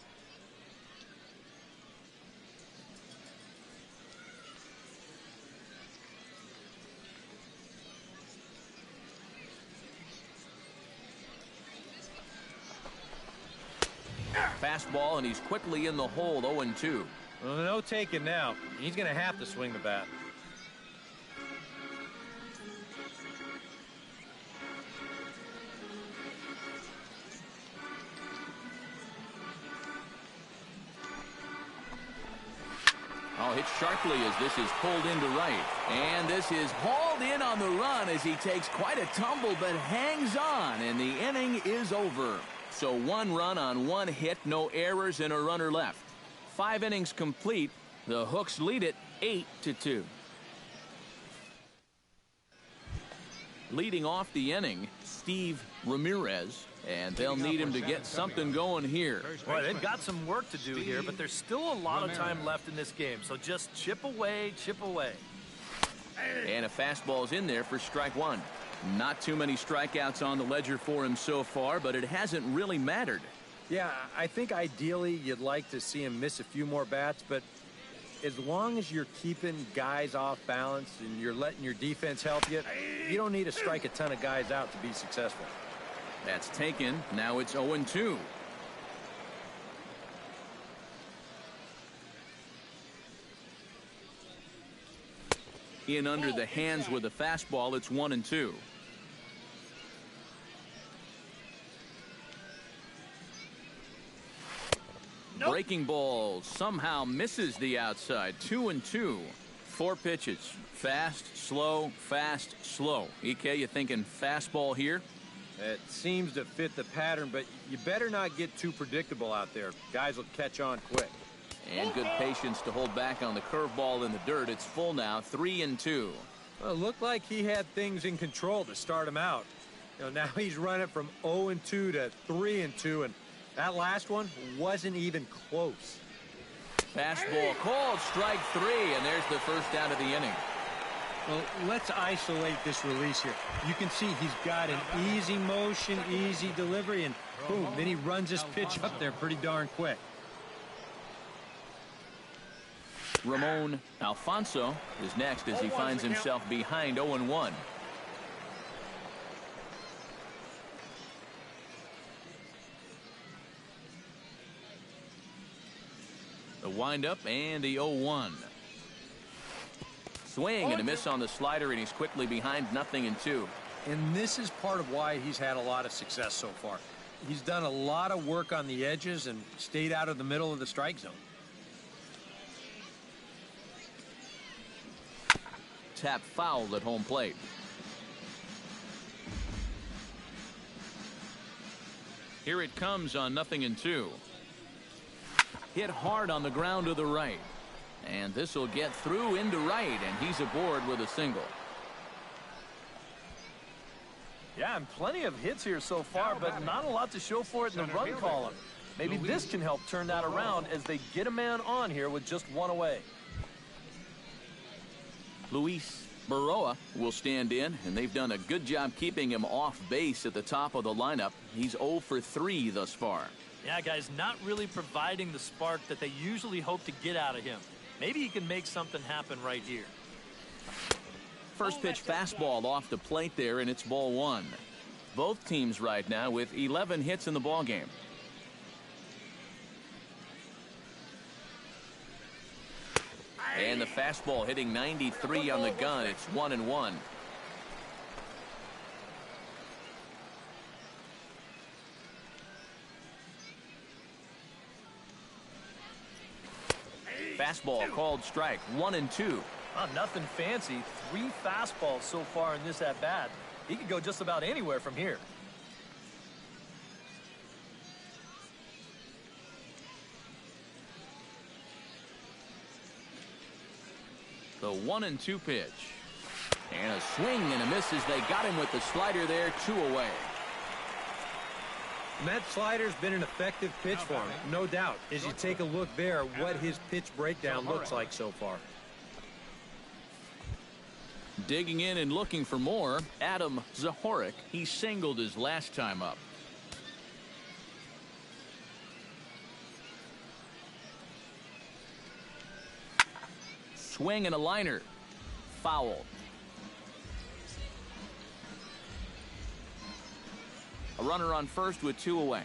Fastball, and he's quickly in the hole. 0-2. Well, no taking now. He's going to have to swing the bat. Hit sharply as this is pulled into right. And this is hauled in on the run as he takes quite a tumble but hangs on, and the inning is over. So 1 run on 1 hit, no errors, and a runner left. 5 innings complete. The Hooks lead it 8-2. Leading off the inning, Steve Ramirez, and they'll need him to get something going here. Boy, they've got some work to do here, but there's still a lot of time left in this game, so just chip away, chip away. And a fastball's in there for strike 1. Not too many strikeouts on the ledger for him so far, but it hasn't really mattered. Yeah, I think ideally you'd like to see him miss a few more bats, but as long as you're keeping guys off balance and you're letting your defense help you, you don't need to strike a ton of guys out to be successful. That's taken. Now it's 0-2. In under the hands with a fastball, it's 1-2. Breaking ball somehow misses the outside. 2-2. 4 pitches. Fast, slow, fast, slow. EK, you thinking fastball here? It seems to fit the pattern, but you better not get too predictable out there. Guys will catch on quick. And good patience to hold back on the curveball in the dirt. It's full now, 3-2. Well, it looked like he had things in control to start him out. Now he's running from 0-2 to 3-2, and that last one wasn't even close. Fastball called, strike 3, and there's the first out of the inning. Well, let's isolate this release here. You can see he's got an easy motion, easy delivery, and boom, then he runs his pitch up there pretty darn quick. Ramon Alfonso is next as he finds himself behind 0-1. The windup and the 0-1. Swing and a miss on the slider, and he's quickly behind 0-2. And this is part of why he's had a lot of success so far. He's done a lot of work on the edges and stayed out of the middle of the strike zone. Tap fouled at home plate. Here it comes on 0-2. Hit hard on the ground to the right. And this will get through into right, and he's aboard with a single. Yeah, and plenty of hits here so far, but not a lot to show for it in the run column. Maybe this can help turn that around as they get a man on here with just 1 away. Luis Baroa will stand in, and they've done a good job keeping him off base at the top of the lineup. He's 0 for 3 thus far. Yeah, guys, not really providing the spark that they usually hope to get out of him. Maybe he can make something happen right here. First pitch fastball off the plate there, and it's ball 1. Both teams right now with 11 hits in the ballgame. And the fastball hitting 93 on the gun. It's 1-1. Fastball called strike. 1-2. Nothing fancy. 3 fastballs so far in this at-bat. He could go just about anywhere from here. The 1-2 pitch. And a swing and a miss as they got him with the slider there. 2 away. And that slider's been an effective pitch for him, no doubt. As you take a look there at what his pitch breakdown looks like so far. Digging in and looking for more, Adam Zahorik. He singled his last time up. Swing and a liner. Foul. A runner on first with 2 away.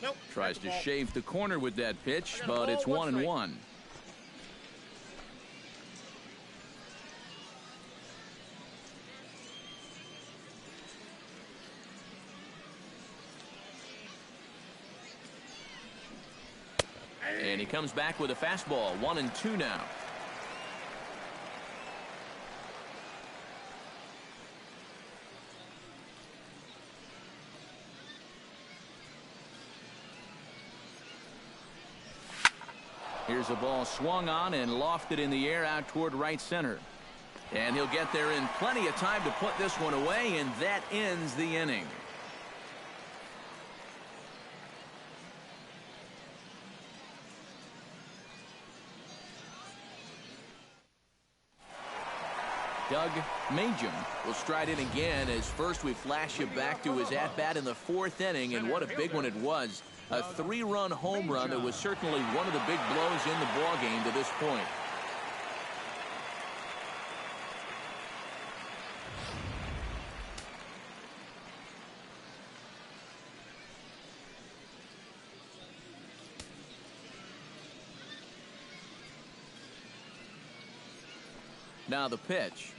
Nope. Tries to shave the corner with that pitch, but it's 1-1. And he comes back with a fastball. 1-2 now. Here's a ball swung on and lofted in the air out toward right center. And he'll get there in plenty of time to put this one away, and that ends the inning. Doug Majum will stride in again, as first we flash you back to his at-bat in the 4th inning, and what a big one it was. A 3-run home run that was certainly one of the big blows in the ballgame to this point. Now the pitch.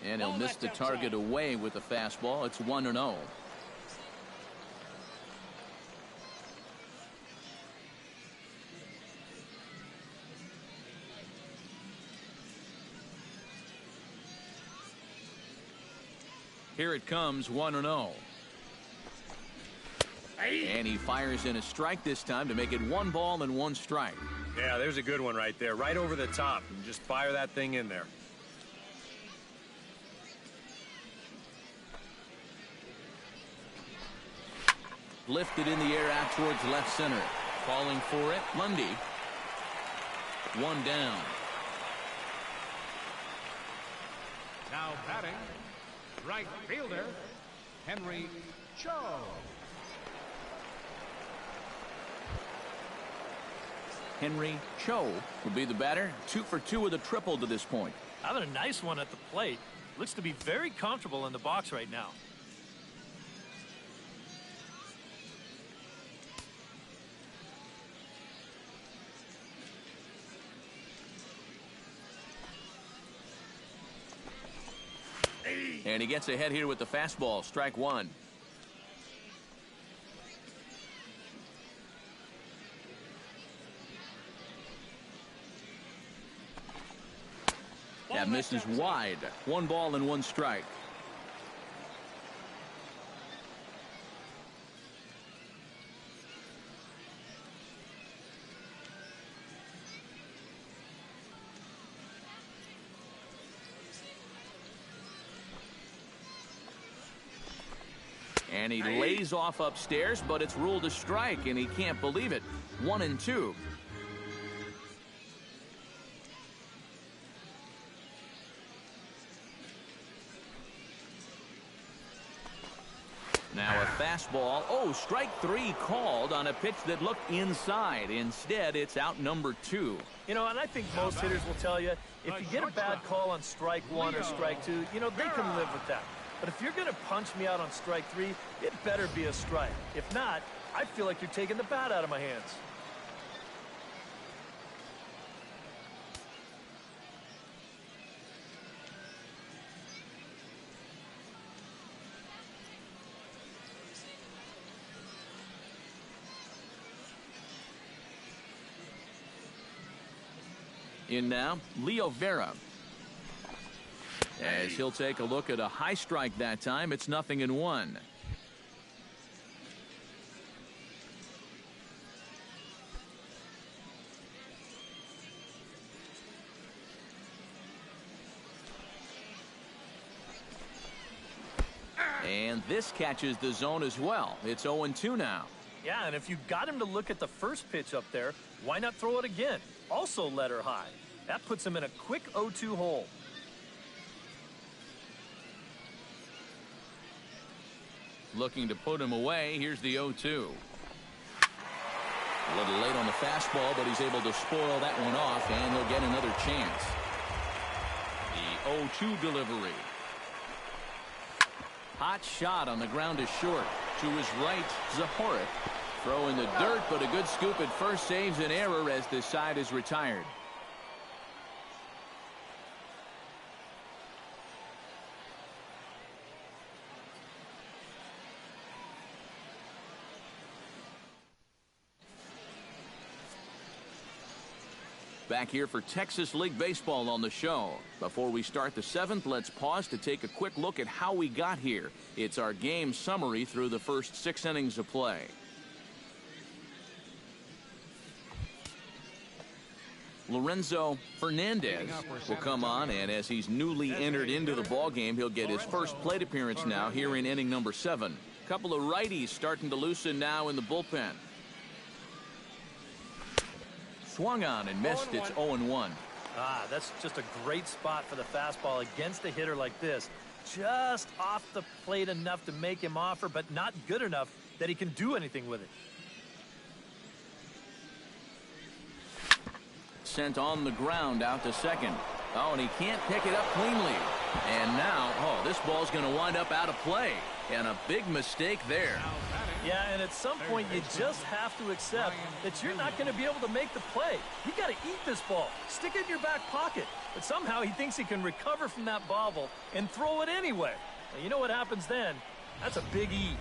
And he'll miss the target away with the fastball. It's 1-0. Here it comes, 1-0. And he fires in a strike this time to make it 1 ball and 1 strike. Yeah, there's a good one right there, right over the top. And just fire that thing in there. Lifted in the air out towards left center. Falling for it, Lundy. 1 down. Now batting, right fielder, Henry Cho. Henry Cho will be the batter. 2 for 2 with a triple to this point. Having a nice one at the plate. Looks to be very comfortable in the box right now. And he gets ahead here with the fastball. Strike 1. That misses wide. 1 ball and 1 strike. And he lays off upstairs, but it's ruled a strike, and he can't believe it. 1-2. Now a fastball. Oh, strike 3 called on a pitch that looked inside. Instead, it's out number 2. You know, and I think most hitters will tell you, if you get a bad call on strike 1 or strike 2, you know, they can live with that. But if you're going to punch me out on strike 3, it better be a strike. If not, I feel like you're taking the bat out of my hands. In now, Leo Vera. As he'll take a look at a high strike that time, it's 0-1. And this catches the zone as well. It's 0-2 now. Yeah, and if you got him to look at the first pitch up there, why not throw it again? Also let her high. That puts him in a quick 0-2 hole. Looking to put him away. Here's the 0-2. A little late on the fastball, but he's able to spoil that one off, and he'll get another chance. The 0-2 delivery. Hot shot on the ground is short. To his right, Zahorit. Throw in the dirt, but a good scoop at first saves an error as this side is retired. Back here for Texas League Baseball on the show. Before we start the 7th, let's pause to take a quick look at how we got here. It's our game summary through the first 6 innings of play. Lorenzo Fernandez will come on, and as he's newly entered into the ballgame, he'll get his first plate appearance now here in inning number 7. A couple of righties starting to loosen now in the bullpen. Swung on and missed. It's 0-1. Ah, that's just a great spot for the fastball against a hitter like this. Just off the plate enough to make him offer, but not good enough that he can do anything with it. Sent on the ground out to second. Oh, and he can't pick it up cleanly. And now, oh, this ball's going to wind up out of play. And a big mistake there. Yeah, and at some point you just have to accept that you're not going to be able to make the play. You got to eat this ball. Stick it in your back pocket. But somehow he thinks he can recover from that bobble and throw it anyway. And you know what happens then? That's a big E.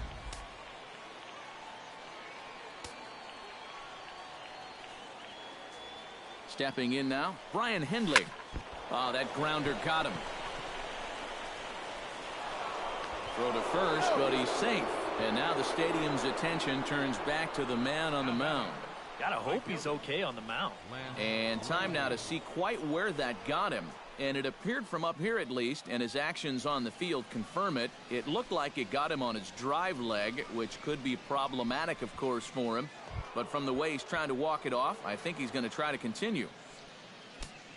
Stepping in now, Brian Hendley. Oh, that grounder got him. Throw to first, but he's safe. And now the stadium's attention turns back to the man on the mound. Gotta hope he's okay on the mound. And time now to see quite where that got him. And it appeared from up here at least, and his actions on the field confirm it. It looked like it got him on his drive leg, which could be problematic, of course, for him. But from the way he's trying to walk it off, I think he's going to try to continue.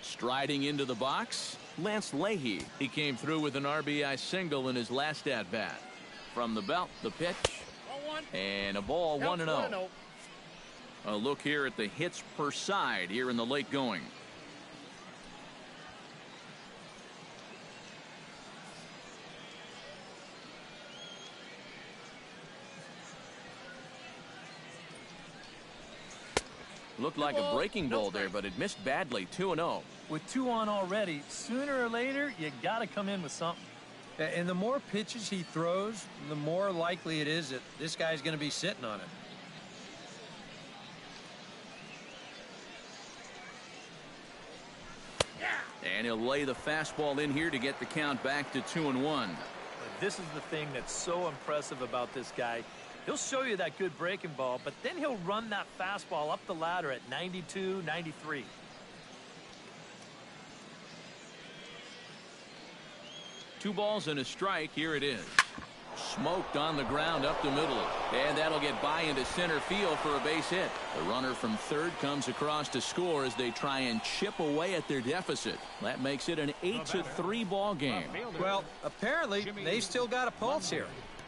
Striding into the box, Lance Leahy. He came through with an RBI single in his last at-bat. From the belt, the pitch, and a ball, 1-0. A look here at the hits per side here in the late going. Looked like a breaking ball there, but it missed badly. 2-0. With 2 on already, sooner or later, you got to come in with something. And the more pitches he throws, the more likely it is that this guy's going to be sitting on it. And he'll lay the fastball in here to get the count back to 2-1. This is the thing that's so impressive about this guy. He'll show you that good breaking ball, but then he'll run that fastball up the ladder at 92, 93. Two balls and a strike. Here it is. Smoked on the ground up the middle. And that'll get by into center field for a base hit. The runner from third comes across to score as they try and chip away at their deficit. That makes it an 8-3 ball game. Well, apparently they've still got a pulse here.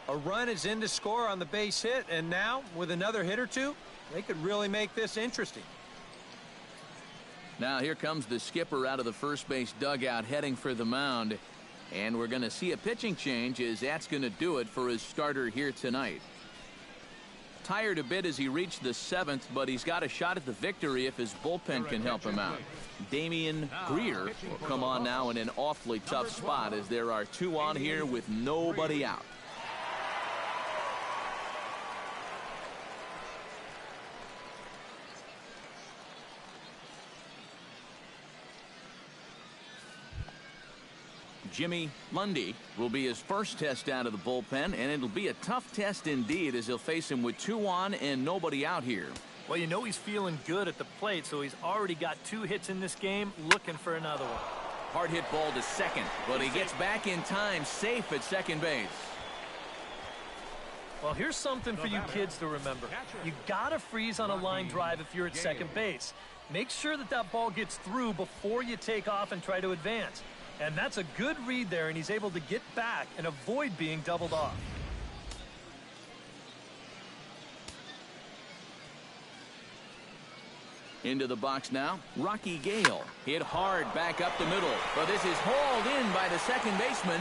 A run is in to score on the base hit, and now with another hit or two, they could really make this interesting. Now here comes the skipper out of the first base dugout heading for the mound. And we're going to see a pitching change as that's going to do it for his starter here tonight. Tired a bit as he reached the 7th, but he's got a shot at the victory if his bullpen can help him out. Damian Greer will come on now in an awfully tough spot as there are 2 on here with nobody out. Jimmy Lundy will be his first test out of the bullpen, and it'll be a tough test indeed as he'll face him with 2 on and nobody out here. Well, you know he's feeling good at the plate, so he's already got 2 hits in this game, looking for another one. Hard hit ball to second, but he gets back in time, safe at second base. Well, here's something for you kids to remember. You gotta freeze on a line drive if you're at second base. Make sure that that ball gets through before you take off and try to advance. And that's a good read there, and he's able to get back and avoid being doubled off. Into the box now, Rocky Gale. Hit hard back up the middle, but this is hauled in by the second baseman.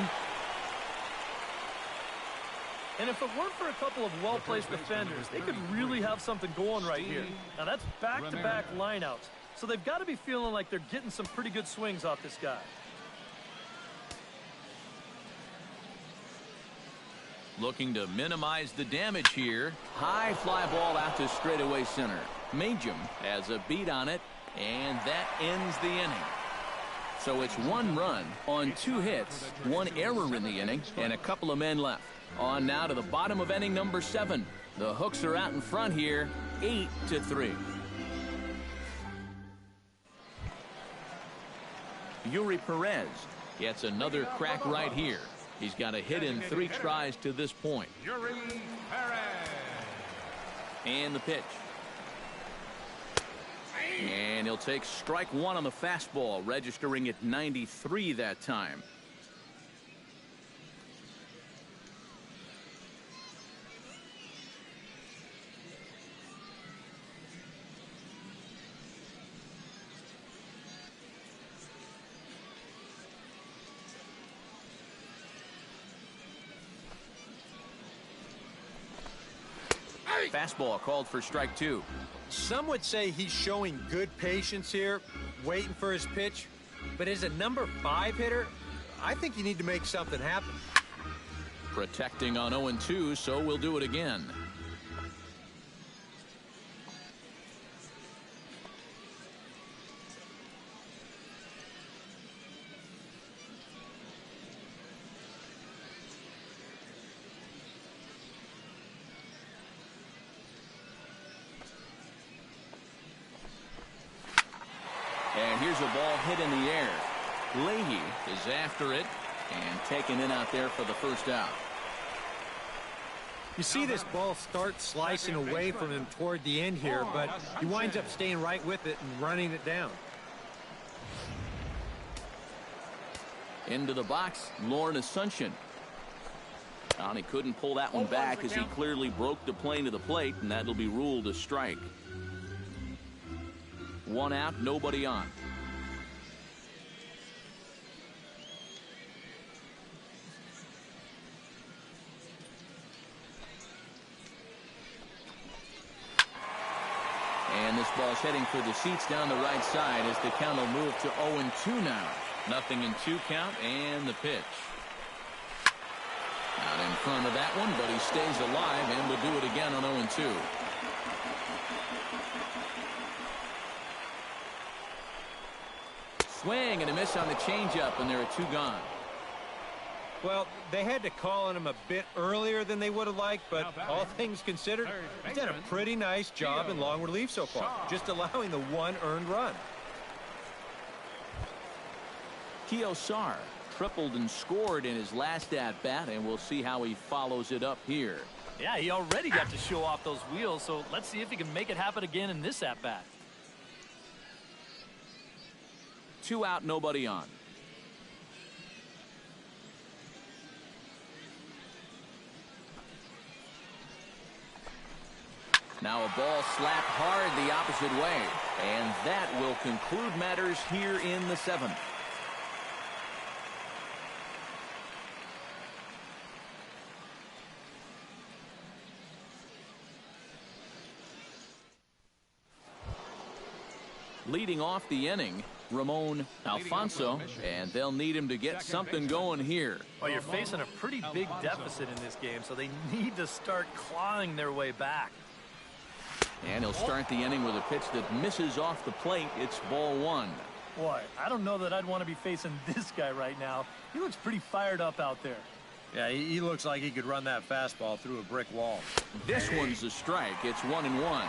And if it weren't for a couple of well-placed defenders, they could really have something going right here. Now that's back-to-back lineouts, so they've got to be feeling like they're getting some pretty good swings off this guy. Looking to minimize the damage here. High fly ball out to straightaway center. Majum has a beat on it, and that ends the inning. So it's 1 run on 2 hits, 1 error in the inning, and a couple of men left. On now to the bottom of inning number 7. The Hooks are out in front here, 8-3. Yuri Perez gets another crack right here. He's got a hit in 3 tries to this point. Yuri Perez. And the pitch. And he'll take strike 1 on the fastball, registering at 93 that time. Fastball called for strike 2. Some would say he's showing good patience here, waiting for his pitch. But as a number 5 hitter, I think you need to make something happen. Protecting on 0-2, so we'll do it again. And here's a ball hit in the air. Leahy is after it and taken in out there for the first out. You see this ball start slicing away from him toward the end here, but he winds up staying right with it and running it down. Into the box, Lauren Asuncion. And he couldn't pull that one back as he clearly broke the plane to the plate, and that'll be ruled a strike. 1 out, nobody on. And this ball's heading for the seats down the right side as the count will move to 0-2 now. Nothing in 2 count, and the pitch. Out in front of that one, but he stays alive and will do it again on 0-2. Swing and a miss on the changeup, and there are 2 gone. Well, they had to call on him a bit earlier than they would have liked, but all things considered, he's done a pretty nice job in long relief so far, just allowing the 1 earned run. Kiosar tripled and scored in his last at-bat, and we'll see how he follows it up here. Yeah, he already got to show off those wheels, so let's see if he can make it happen again in this at-bat. 2 out, nobody on. Now a ball slapped hard the opposite way, and that will conclude matters here in the 7th. Leading off the inning, Ramon Alfonso, and they'll need him to get something going here. Well, you're facing a pretty big deficit in this game, so they need to start clawing their way back. And he'll start the inning with a pitch that misses off the plate. It's ball 1. Boy, I don't know that I'd want to be facing this guy right now. He looks pretty fired up out there. Yeah, he looks like he could run that fastball through a brick wall. This one's a strike. It's 1-1.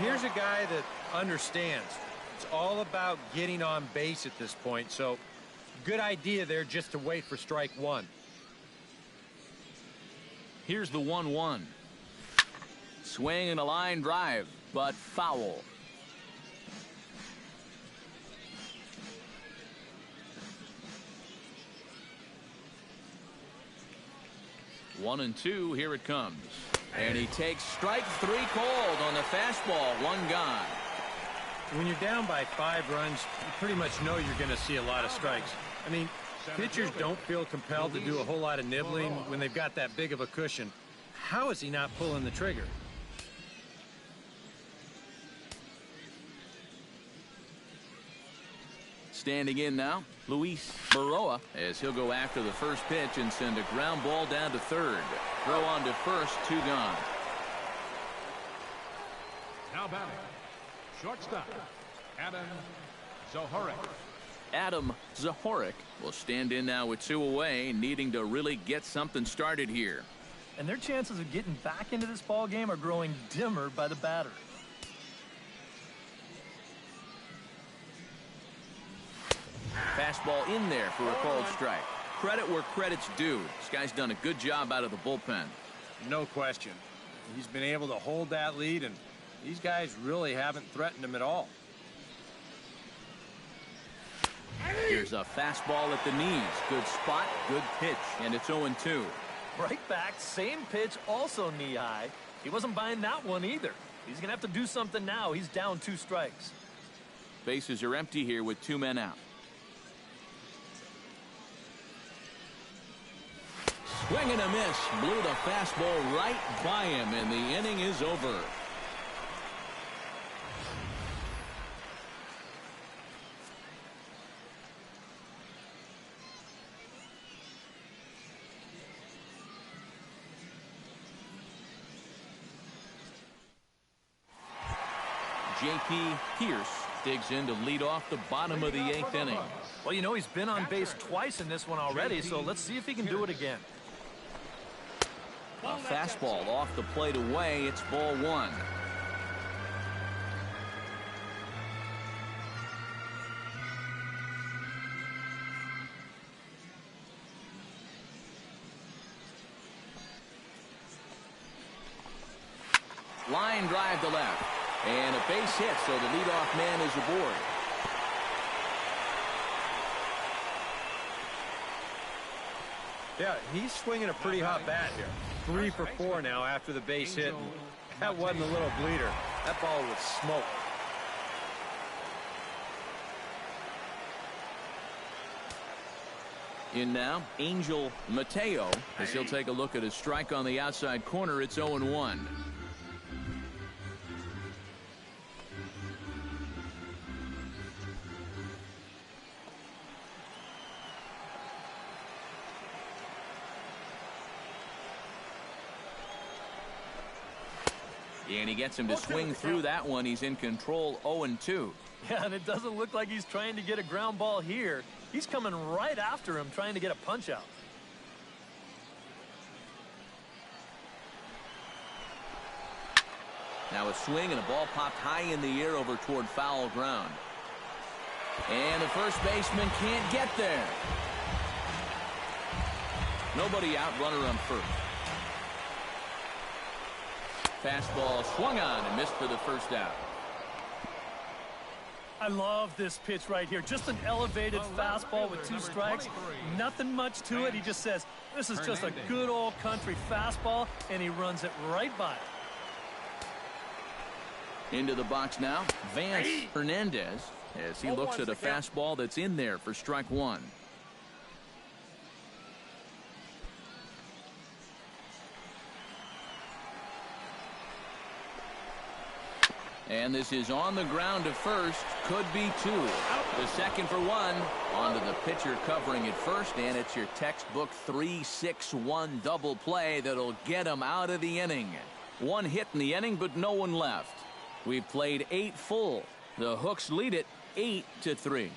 Here's a guy that understands. It's all about getting on base at this point, so good idea there just to wait for strike 1. Here's the 1-1. Swing and a line drive, but foul. One and 2, here it comes. And he takes strike 3 called on the fastball, 1 gone. When you're down by 5 runs, you pretty much know you're going to see a lot of strikes. I mean, pitchers don't feel compelled to do a whole lot of nibbling when they've got that big of a cushion. How is he not pulling the trigger? Standing in now, Luis Baroa, as he'll go after the first pitch and send a ground ball down to third. Throw on to first, 2 gone. Now batting, shortstop, Adam Zohoric. Adam Zohoric will stand in now with 2 away, needing to really get something started here. And their chances of getting back into this ball game are growing dimmer by the batter. Fastball in there for a called strike. Credit where credit's due. This guy's done a good job out of the bullpen. No question. He's been able to hold that lead, and these guys really haven't threatened him at all. Here's a fastball at the knees. Good spot, good pitch, and it's 0-2. Right back, same pitch, also knee high. He wasn't buying that one either. He's going to have to do something now. He's down 2 strikes. Bases are empty here with 2 men out. Swing and a miss. Blew the fastball right by him, and the inning is over. J.P. Pierce digs in to lead off the bottom of the 8th inning. Well, you know, he's been on base twice in this one already, so let's see if he can do it again. A fastball off the plate away. It's ball 1. Line drive to left. And a base hit, so the leadoff man is aboard. Yeah, he's swinging a pretty hot bat here. 3 for 4 now after the base hit. That wasn't a little bleeder. That ball was smoke. In now, Angel Mateo, as he'll take a look at his strike on the outside corner. It's 0-1. And he gets him to swing through that one. He's in control, 0-2. Yeah, and it doesn't look like he's trying to get a ground ball here. He's coming right after him, trying to get a punch out. Now a swing and a ball popped high in the air over toward foul ground. And the first baseman can't get there. Nobody out, runner on first. Fastball swung on and missed for the first out. I love this pitch right here. Just an elevated fastball with 2 strikes. Nothing much to it. He just says, this is just a good old country fastball, and he runs it right by it. Into the box now, Vance Hernandez, as he looks at a fastball that's in there for strike 1. And this is on the ground to first. Could be 2. The second for 1. Onto the pitcher covering it first. And it's your textbook 3-6-1 double play that'll get him out of the inning. 1 hit in the inning, but no one left. We've played 8 full. The Hooks lead it 8-3.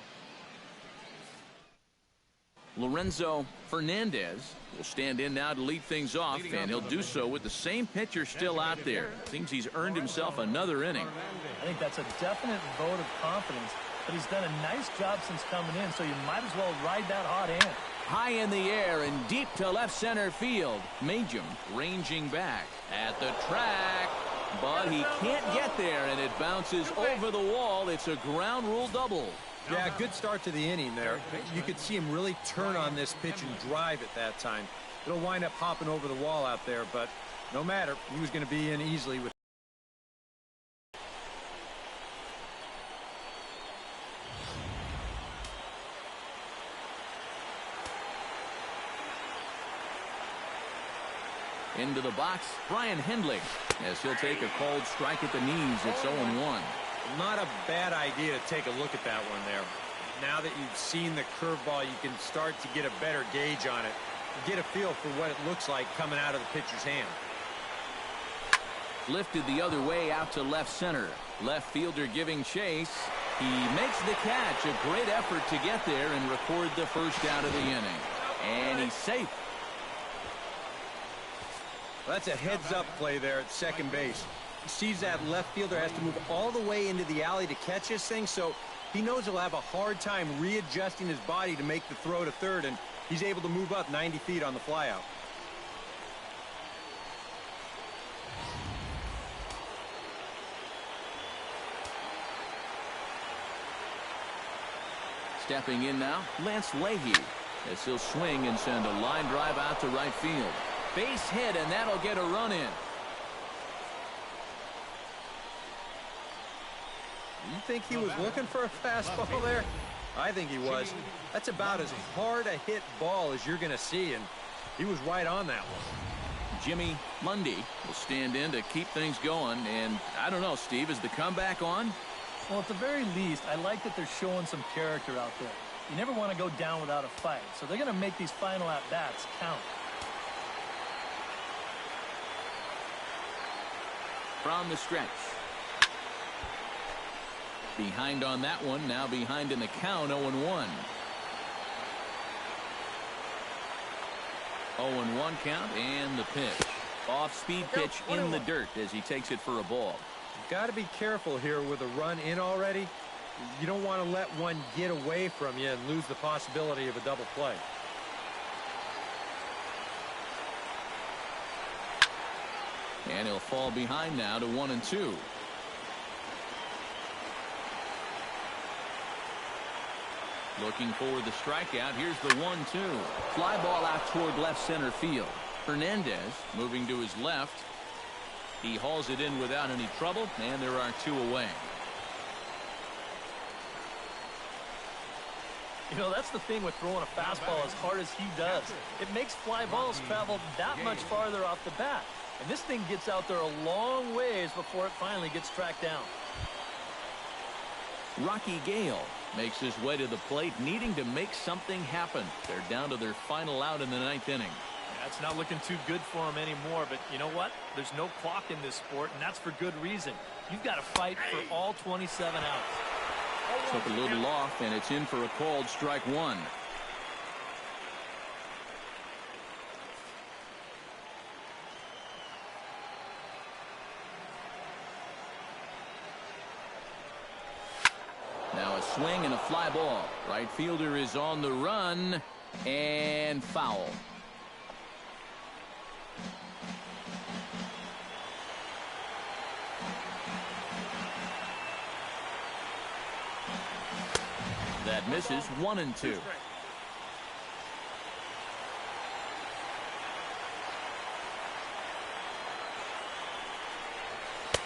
Lorenzo Fernandez will stand in now to lead things off, and he'll do so with the same pitcher still out there. Seems he's earned himself another inning. I think that's a definite vote of confidence, but he's done a nice job since coming in, so you might as well ride that hot hand. High in the air and deep to left center field. Majum ranging back at the track, but he can't get there, and it bounces over the wall. It's a ground rule double. Yeah, good start to the inning there. You could see him really turn on this pitch and drive at that time. It'll wind up hopping over the wall out there, but no matter. He was going to be in easily with. Into the box, Brian Hendley, as he'll take a called strike at the knees. It's 0-1. Not a bad idea to take a look at that one there. Now that you've seen the curveball, you can start to get a better gauge on it. Get a feel for what it looks like coming out of the pitcher's hand. Lifted the other way out to left center. Left fielder giving chase. He makes the catch. A great effort to get there and record the first out of the inning. And he's safe. Well, that's a heads-up play there at second base. He sees that left fielder has to move all the way into the alley to catch this thing, so he knows he'll have a hard time readjusting his body to make the throw to third, and he's able to move up 90 feet on the flyout. Stepping in now, Lance Leahy, as he'll swing and send a line drive out to right field. Base hit, and that'll get a run in. You think he was looking for a fastball there? I think he was. That's about as hard a hit ball as you're going to see, and he was right on that one. Jimmy Mundy will stand in to keep things going, and I don't know, Steve, is the comeback on? Well, at the very least, I like that they're showing some character out there. You never want to go down without a fight, so they're going to make these final at-bats count. From the stretch. Behind on that one, now behind in the count, 0-1. 0-1 count, and the pitch. Off-speed pitch in the dirt as he takes it for a ball. Got to be careful here with a run in already. You don't want to let one get away from you and lose the possibility of a double play. And he'll fall behind now to 1-2. Looking for the strikeout. Here's the 1-2. Fly ball out toward left center field. Hernandez moving to his left. He hauls it in without any trouble, and there are 2 away. You know, that's the thing with throwing a fastball as hard as he does. It makes fly balls travel that much farther off the bat. And this thing gets out there a long ways before it finally gets tracked down. Rocky Gale makes his way to the plate, needing to make something happen. They're down to their final out in the 9th inning. That's not looking too good for him anymore, but you know what? There's no clock in this sport, and that's for good reason. You've got to fight for all 27 outs. Took a little off, and it's in for a called strike 1. Now a swing and a fly ball. Right fielder is on the run, and foul. That misses. 1-2.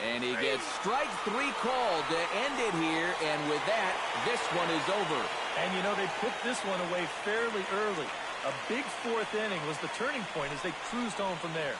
And he gets strike 3 called to end it here, and with that, this one is over. And you know, they put this one away fairly early. A big 4th inning was the turning point as they cruised home from there.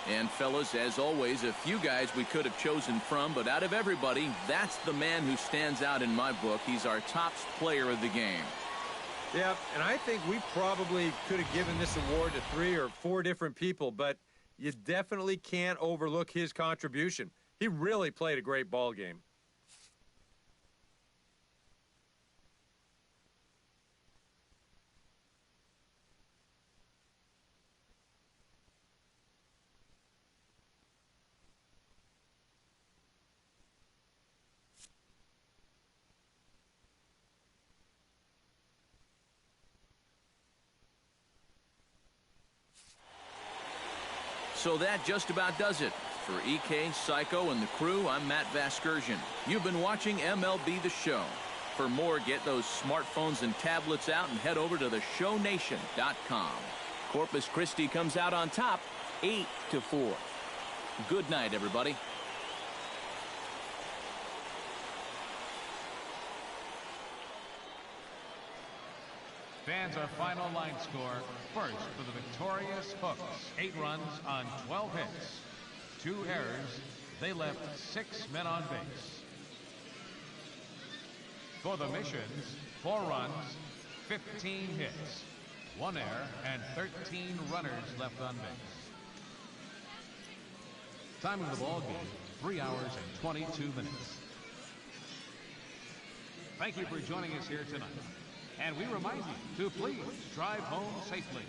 And fellas, as always, a few guys we could have chosen from, but out of everybody, that's the man who stands out in my book. He's our top player of the game. Yeah, and I think we probably could have given this award to 3 or 4 different people, but you definitely can't overlook his contribution. He really played a great ball game. So that just about does it. For EK, Psycho, and the crew, I'm Matt Vasgersian. You've been watching MLB The Show. For more, get those smartphones and tablets out and head over to theshownation.com. Corpus Christi comes out on top, 8-4. Good night, everybody. Fans, our final line score. First for the victorious Hooks. 8 runs on 12 hits. 2 errors. They left 6 men on base. For the Missions, 4 runs, 15 hits. 1 error and 13 runners left on base. Time of the ball game, 3 hours and 22 minutes. Thank you for joining us here tonight. And we remind you to please drive home safely.